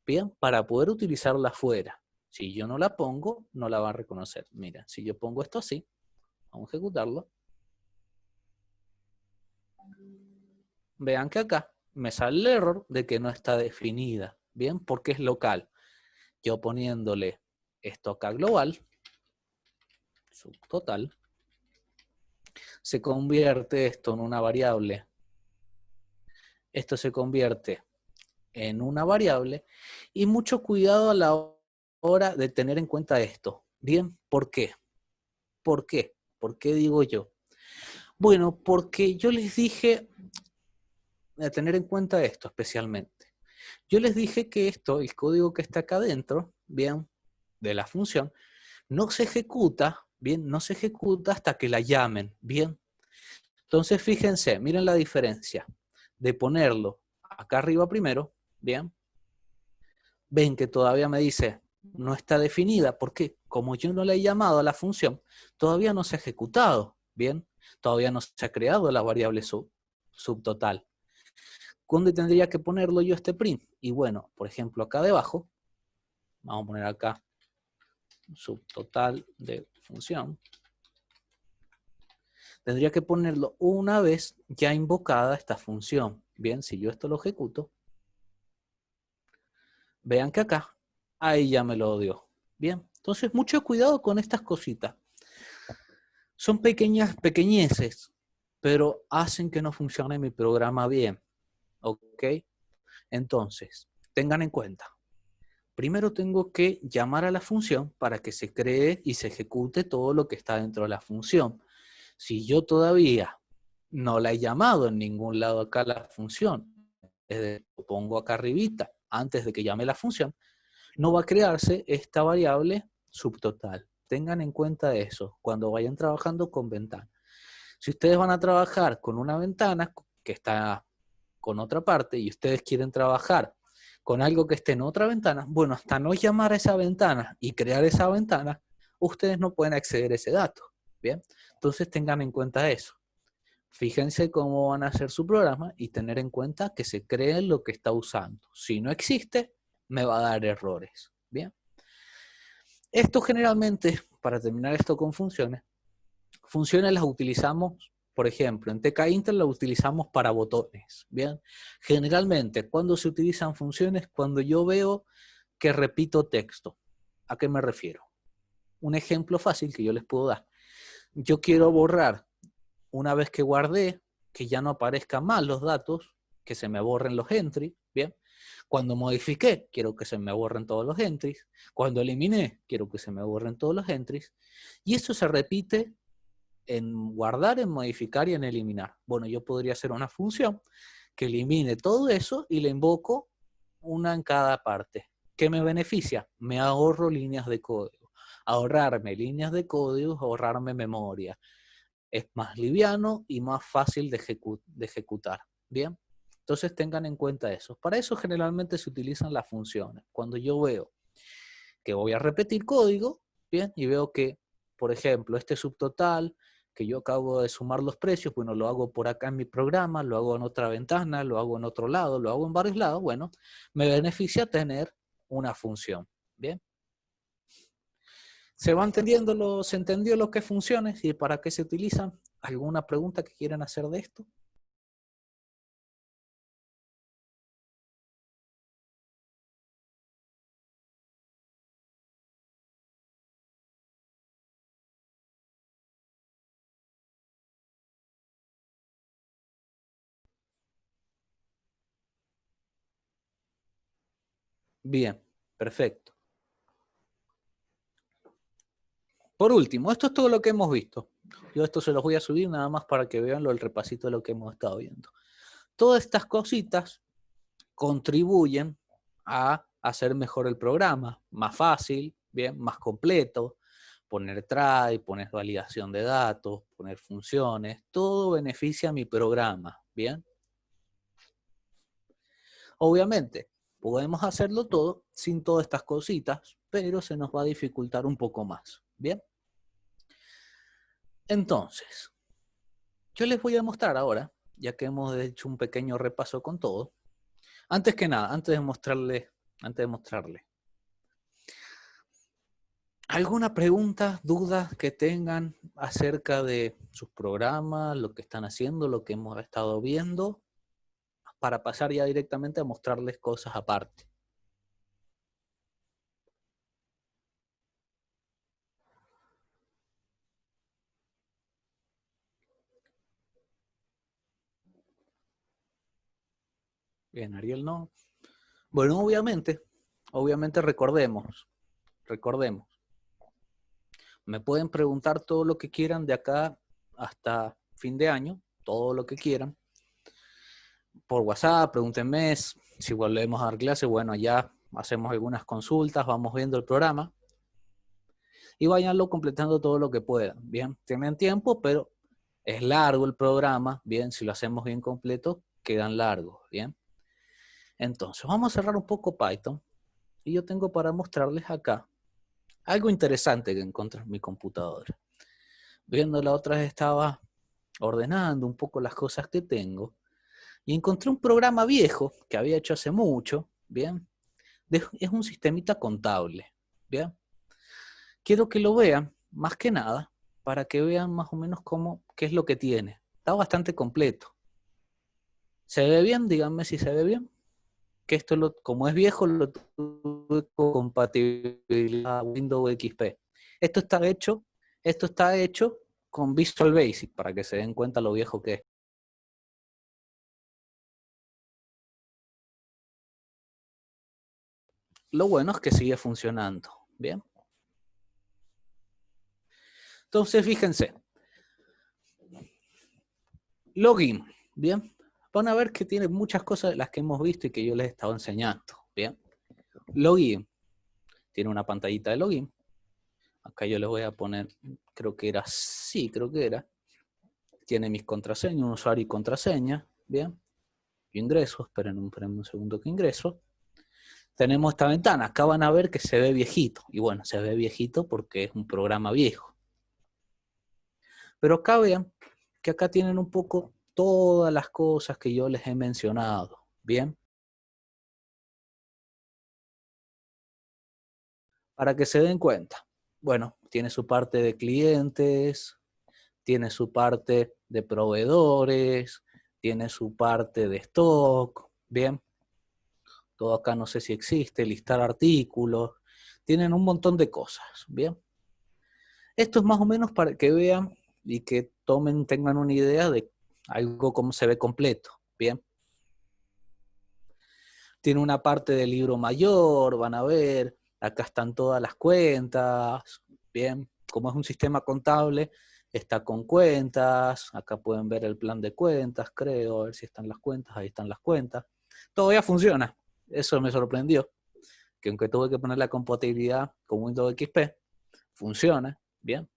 A: bien, para poder utilizarla afuera. Si yo no la pongo, no la va a reconocer. Mira, si yo pongo esto así, vamos a ejecutarlo. Vean que acá me sale el error de que no está definida. Bien, porque es local. Yo poniéndole esto acá global, subtotal, se convierte esto en una variable. Esto se convierte en una variable y mucho cuidado a la hora de tener en cuenta esto. Bien, ¿por qué? ¿Por qué? ¿Por qué digo yo? Bueno, porque yo les dije a tener en cuenta esto especialmente. Yo les dije que esto, el código que está acá adentro, bien, de la función, no se ejecuta, bien, no se ejecuta hasta que la llamen, bien. Entonces, fíjense, miren la diferencia de ponerlo acá arriba primero, bien. Ven que todavía me dice, no está definida, porque como yo no le he llamado a la función, todavía no se ha ejecutado, bien. Todavía no se ha creado la variable subtotal. ¿Dónde tendría que ponerlo yo este print? Y bueno, por ejemplo, acá debajo, vamos a poner acá subtotal de función. Tendría que ponerlo una vez ya invocada esta función. Bien, si yo esto lo ejecuto, vean que acá, ahí ya me lo dio. Bien, entonces mucho cuidado con estas cositas. Son pequeñeces, pero hacen que no funcione mi programa bien. ¿Ok? Entonces, tengan en cuenta. Primero tengo que llamar a la función para que se cree y se ejecute todo lo que está dentro de la función. Si yo todavía no la he llamado en ningún lado acá la función, lo pongo acá arribita antes de que llame la función, no va a crearse esta variable subtotal. Tengan en cuenta eso cuando vayan trabajando con ventanas. Si ustedes van a trabajar con una ventana que está con otra parte y ustedes quieren trabajar con algo que esté en otra ventana, bueno, hasta no llamar a esa ventana y crear esa ventana, ustedes no pueden acceder a ese dato. ¿Bien? Entonces tengan en cuenta eso. Fíjense cómo van a hacer su programa y tener en cuenta que se cree lo que está usando. Si no existe, me va a dar errores. ¿Bien? Esto generalmente, para terminar esto con funciones las utilizamos, por ejemplo, en TK Intel las utilizamos para botones. ¿Bien? Generalmente, cuando se utilizan funciones, cuando yo veo que repito texto. ¿A qué me refiero? Un ejemplo fácil que yo les puedo dar. Yo quiero borrar, una vez que guardé, que ya no aparezcan más los datos, que se me borren los entries, ¿bien? Cuando modifiqué, quiero que se me borren todos los entries. Cuando eliminé, quiero que se me borren todos los entries. Y eso se repite en guardar, en modificar y en eliminar. Bueno, yo podría hacer una función que elimine todo eso y le invoco una en cada parte. ¿Qué me beneficia? Me ahorro líneas de código. Ahorrarme líneas de código, ahorrarme memoria. Es más liviano y más fácil de ejecutar. ¿Bien? Entonces tengan en cuenta eso. Para eso generalmente se utilizan las funciones. Cuando yo veo que voy a repetir código, ¿bien? Y veo que, por ejemplo, este subtotal, que yo acabo de sumar los precios, bueno, lo hago por acá en mi programa, lo hago en otra ventana, lo hago en otro lado, lo hago en varios lados, bueno, me beneficia tener una función. ¿Bien? ¿Se va entendiendo se entendió lo que es funciones y para qué se utilizan? ¿Alguna pregunta que quieran hacer de esto? Bien, perfecto. Por último, esto es todo lo que hemos visto. Yo esto se los voy a subir nada más para que vean el repasito de lo que hemos estado viendo. Todas estas cositas contribuyen a hacer mejor el programa, más fácil, bien, más completo, poner try, poner validación de datos, poner funciones, todo beneficia a mi programa, bien. Obviamente, podemos hacerlo todo sin todas estas cositas, pero se nos va a dificultar un poco más, bien. Entonces, yo les voy a mostrar ahora, ya que hemos hecho un pequeño repaso con todo. Antes que nada, antes de mostrarle, ¿alguna pregunta, dudas que tengan acerca de sus programas, lo que están haciendo, lo que hemos estado viendo? Para pasar ya directamente a mostrarles cosas aparte. Bien, Ariel no. Bueno, obviamente recordemos, me pueden preguntar todo lo que quieran de acá hasta fin de año, todo lo que quieran. Por WhatsApp, pregúntenme, si volvemos a dar clase, bueno, ya hacemos algunas consultas, vamos viendo el programa y váyanlo completando todo lo que puedan. Bien, tienen tiempo, pero es largo el programa, bien, si lo hacemos bien completo, quedan largos, bien. Entonces, vamos a cerrar un poco Python y yo tengo para mostrarles acá algo interesante que encontré en mi computadora. Viendo la otra vez estaba ordenando un poco las cosas que tengo y encontré un programa viejo que había hecho hace mucho, bien. Es un sistemita contable, bien. Quiero que lo vean, más que nada, para que vean más o menos qué es lo que tiene. Está bastante completo. ¿Se ve bien? Díganme si se ve bien. Que como es viejo, lo tuve con compatibilidad Windows XP. Esto está hecho con Visual Basic, para que se den cuenta lo viejo que es. Lo bueno es que sigue funcionando, ¿bien? Entonces, fíjense. Login, ¿bien? Van a ver que tiene muchas cosas de las que hemos visto y que yo les he estado enseñando, ¿bien? Login. Tiene una pantallita de login. Acá yo les voy a poner, creo que era, sí, creo que era. Tiene mis contraseñas, un usuario y contraseña, bien. Yo ingreso, esperen un segundo que ingreso. Tenemos esta ventana, acá van a ver que se ve viejito. Y bueno, se ve viejito porque es un programa viejo. Pero acá vean que acá tienen un poco todas las cosas que yo les he mencionado, ¿bien? Para que se den cuenta. Bueno, tiene su parte de clientes, tiene su parte de proveedores, tiene su parte de stock, ¿bien? Todo acá no sé si existe, listar artículos, tienen un montón de cosas, ¿bien? Esto es más o menos para que vean y que tengan una idea de algo como se ve completo, ¿bien? Tiene una parte del libro mayor, van a ver, acá están todas las cuentas, ¿bien? Como es un sistema contable, está con cuentas, acá pueden ver el plan de cuentas, creo, a ver si están las cuentas, ahí están las cuentas. Todavía funciona, eso me sorprendió, que aunque tuve que poner la compatibilidad con Windows XP, funciona, ¿bien?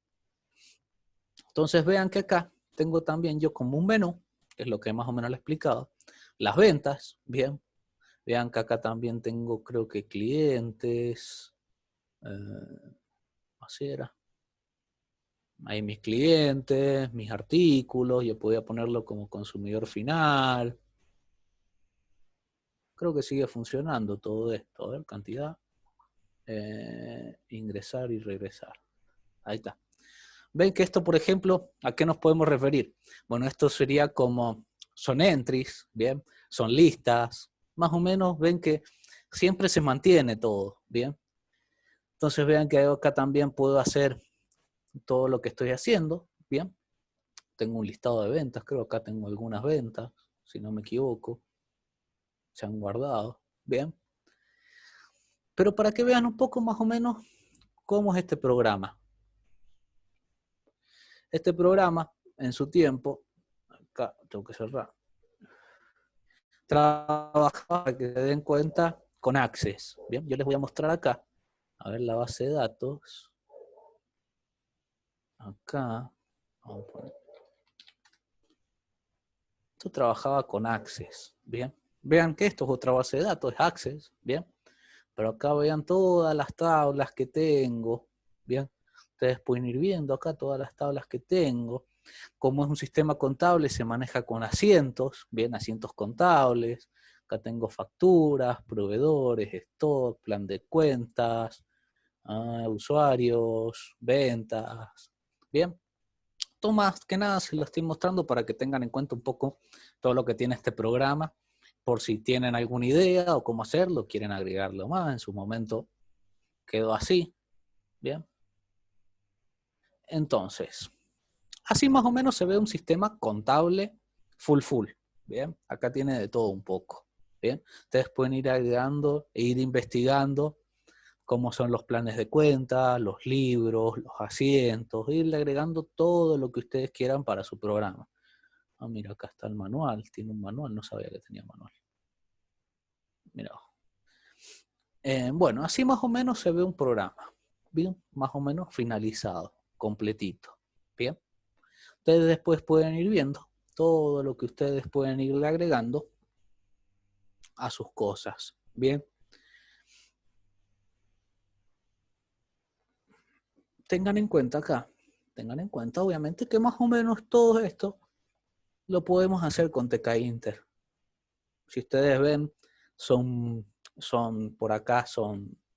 A: Entonces vean que acá tengo también yo como un menú, que es lo que más o menos le he explicado, las ventas, ¿bien? Vean que acá también tengo, creo que clientes, así era. Ahí mis clientes, mis artículos, yo podía ponerlo como consumidor final. Creo que sigue funcionando todo esto, a ver, cantidad, ingresar y regresar. Ahí está. Ven que esto, por ejemplo, ¿a qué nos podemos referir? Bueno, esto sería como, son entries, ¿bien? Son listas, más o menos ven que siempre se mantiene todo, ¿bien? Entonces vean que acá también puedo hacer todo lo que estoy haciendo, ¿bien? Tengo un listado de ventas, creo que acá tengo algunas ventas, si no me equivoco, se han guardado, ¿bien? Pero para que vean un poco más o menos cómo es este programa. Este programa, en su tiempo, acá tengo que cerrar, trabajaba, para que se den cuenta, con Access, ¿bien? Yo les voy a mostrar acá, a ver la base de datos, acá, vamos a poner. Esto trabajaba con Access, ¿bien? Vean que esto es otra base de datos, es Access, ¿bien? Pero acá vean todas las tablas que tengo, ¿bien? Ustedes pueden ir viendo acá todas las tablas que tengo. Como es un sistema contable, se maneja con asientos, ¿bien? Asientos contables. Acá tengo facturas, proveedores, stock, plan de cuentas, usuarios, ventas, ¿bien? Esto más que nada se lo estoy mostrando para que tengan en cuenta un poco todo lo que tiene este programa, por si tienen alguna idea o cómo hacerlo, quieren agregarlo más, en su momento quedó así, ¿bien? Entonces, así más o menos se ve un sistema contable full, ¿bien? Acá tiene de todo un poco, ¿bien? Ustedes pueden ir agregando e ir investigando cómo son los planes de cuenta, los libros, los asientos, irle agregando todo lo que ustedes quieran para su programa. Ah, mira, acá está el manual, tiene un manual, no sabía que tenía manual. Mira. Bueno, así más o menos se ve un programa, bien, más o menos finalizado, completito, bien. Ustedes después pueden ir viendo todo lo que ustedes pueden irle agregando a sus cosas, bien. Tengan en cuenta acá, tengan en cuenta obviamente que más o menos todo esto lo podemos hacer con TK Inter. Si ustedes ven, son por acá,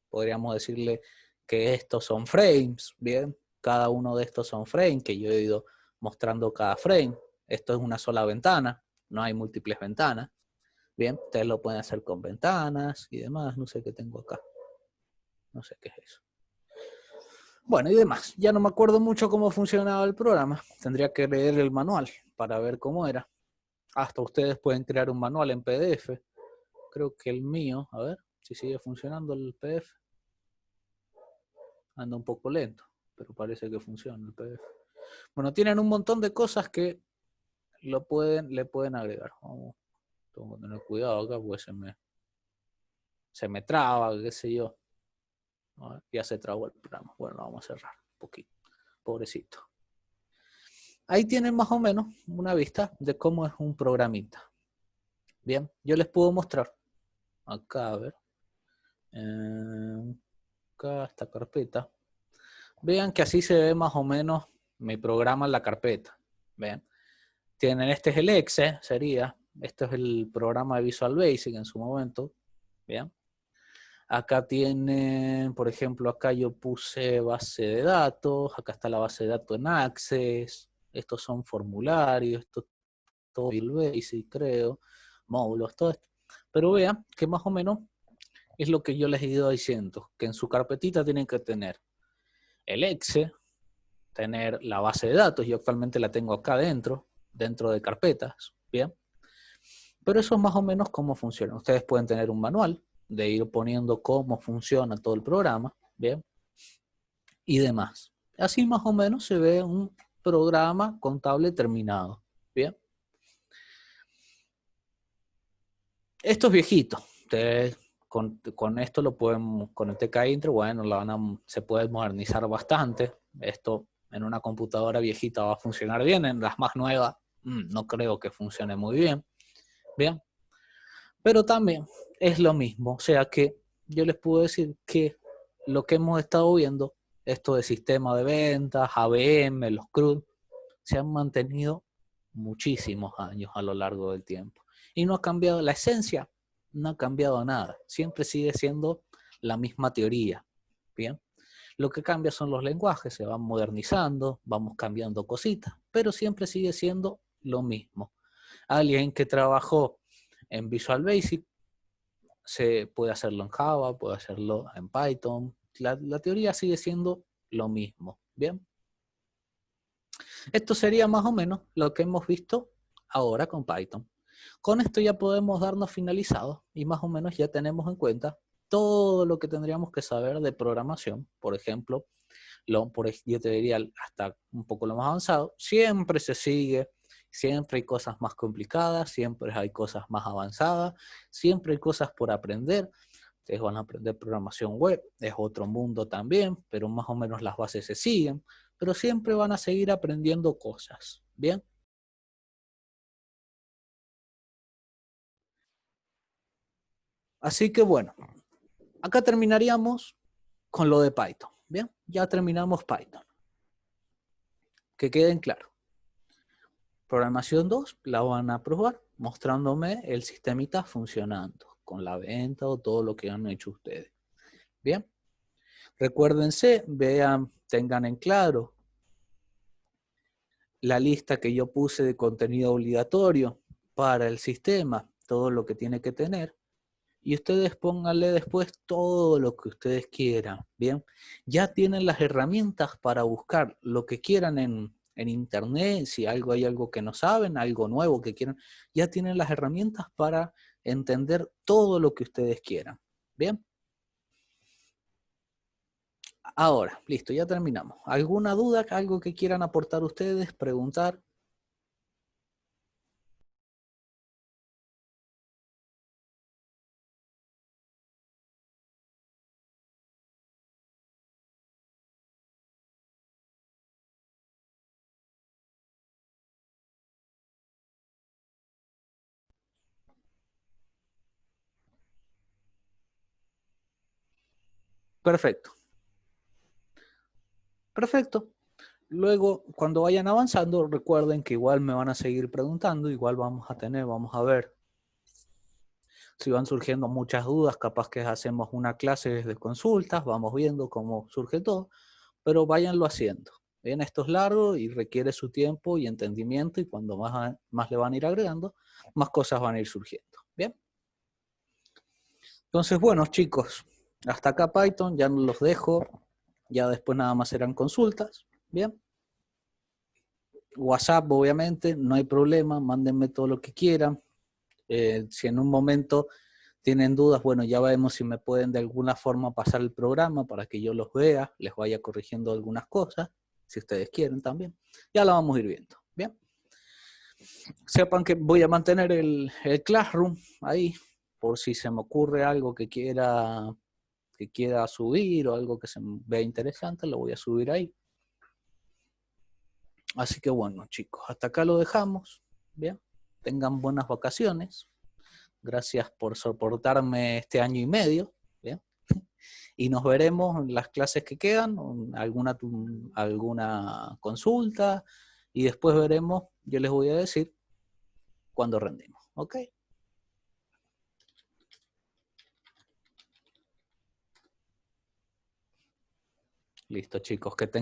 A: podríamos decirle que estos son frames, bien, cada uno de estos son frames, que yo he ido mostrando cada frame. Esto es una sola ventana, no hay múltiples ventanas, bien, ustedes lo pueden hacer con ventanas y demás, no sé qué tengo acá, no sé qué es eso. Bueno, y demás, ya no me acuerdo mucho cómo funcionaba el programa, tendría que leer el manual para ver cómo era. Hasta ustedes pueden crear un manual en PDF. Creo que el mío, a ver si sigue funcionando el PDF. Anda un poco lento, pero parece que funciona el PDF. Bueno, tienen un montón de cosas que le pueden agregar. Tengo que tener cuidado acá porque se me traba, qué sé yo. Ya se trabó el programa. Bueno, lo vamos a cerrar. poquito, pobrecito. Ahí tienen más o menos una vista de cómo es un programita. Bien, yo les puedo mostrar acá, a ver, acá esta carpeta. Vean que así se ve más o menos mi programa en la carpeta. Vean, tienen, este es el exe, sería, este es el programa de Visual Basic en su momento. Bien, acá tienen, por ejemplo, acá yo puse base de datos, acá está la base de datos en Access, estos son formularios, esto es todo Visual Basic, creo, módulos, todo esto. Pero vean que más o menos es lo que yo les he ido diciendo, que en su carpetita tienen que tener el exe, tener la base de datos, yo actualmente la tengo acá dentro de carpetas, ¿bien? Pero eso es más o menos cómo funciona. Ustedes pueden tener un manual de ir poniendo cómo funciona todo el programa, ¿bien? Y demás. Así más o menos se ve un programa contable terminado, ¿bien? Esto es viejito. Ustedes con esto lo pueden, con el TK Intro, bueno, se puede modernizar bastante. Esto en una computadora viejita va a funcionar bien, en las más nuevas no creo que funcione muy bien. Bien, pero también es lo mismo, o sea que yo les puedo decir que lo que hemos estado viendo, esto de sistema de ventas, ABM, los CRUD, se han mantenido muchísimos años a lo largo del tiempo. Y no ha cambiado la esencia, no ha cambiado nada. Siempre sigue siendo la misma teoría. Bien. Lo que cambia son los lenguajes, se van modernizando, vamos cambiando cositas, pero siempre sigue siendo lo mismo. Alguien que trabajó en Visual Basic se puede hacerlo en Java, puede hacerlo en Python. La teoría sigue siendo lo mismo. Bien. Esto sería más o menos lo que hemos visto ahora con Python. Con esto ya podemos darnos finalizados y más o menos ya tenemos en cuenta todo lo que tendríamos que saber de programación. Por ejemplo, yo te diría hasta un poco lo más avanzado. Siempre se sigue, siempre hay cosas más complicadas, siempre hay cosas más avanzadas, siempre hay cosas por aprender. Ustedes van a aprender programación web, es otro mundo también, pero más o menos las bases se siguen, pero siempre van a seguir aprendiendo cosas, ¿bien? Así que bueno, acá terminaríamos con lo de Python, ¿bien? Ya terminamos Python. Que queden claro. Programación 2 la van a probar mostrándome el sistemita funcionando con la venta o todo lo que han hecho ustedes. Bien, recuérdense, vean, tengan en claro la lista que yo puse de contenido obligatorio para el sistema, todo lo que tiene que tener, y ustedes pónganle después todo lo que ustedes quieran, ¿bien? Ya tienen las herramientas para buscar lo que quieran en internet, si hay algo que no saben, algo nuevo que quieran, ya tienen las herramientas para entender todo lo que ustedes quieran, ¿bien? Ahora, listo, ya terminamos. ¿Alguna duda, algo que quieran aportar ustedes, preguntar? Perfecto, perfecto. Luego, cuando vayan avanzando, recuerden que igual me van a seguir preguntando, igual vamos a ver si van surgiendo muchas dudas, capaz que hacemos una clase de consultas, vamos viendo cómo surge todo, pero váyanlo haciendo. Bien, esto es largo y requiere su tiempo y entendimiento y cuando más le van a ir agregando, más cosas van a ir surgiendo. Bien. Entonces, bueno, chicos, hasta acá Python, ya los dejo, ya después nada más serán consultas. Bien. WhatsApp, obviamente, no hay problema, mándenme todo lo que quieran. Si en un momento tienen dudas, bueno, ya vemos si me pueden de alguna forma pasar el programa para que yo los vea, les vaya corrigiendo algunas cosas, si ustedes quieren también. Ya la vamos a ir viendo, ¿bien? Sepan que voy a mantener el Classroom ahí, por si se me ocurre algo que quiera subir o algo que se me vea interesante, lo voy a subir ahí. Así que bueno, chicos, hasta acá lo dejamos. Bien, tengan buenas vacaciones. Gracias por soportarme este año y medio. Bien. Y nos veremos en las clases que quedan, alguna consulta, y después veremos, yo les voy a decir cuándo rendimos. ¿Ok? Listo, chicos, que tengan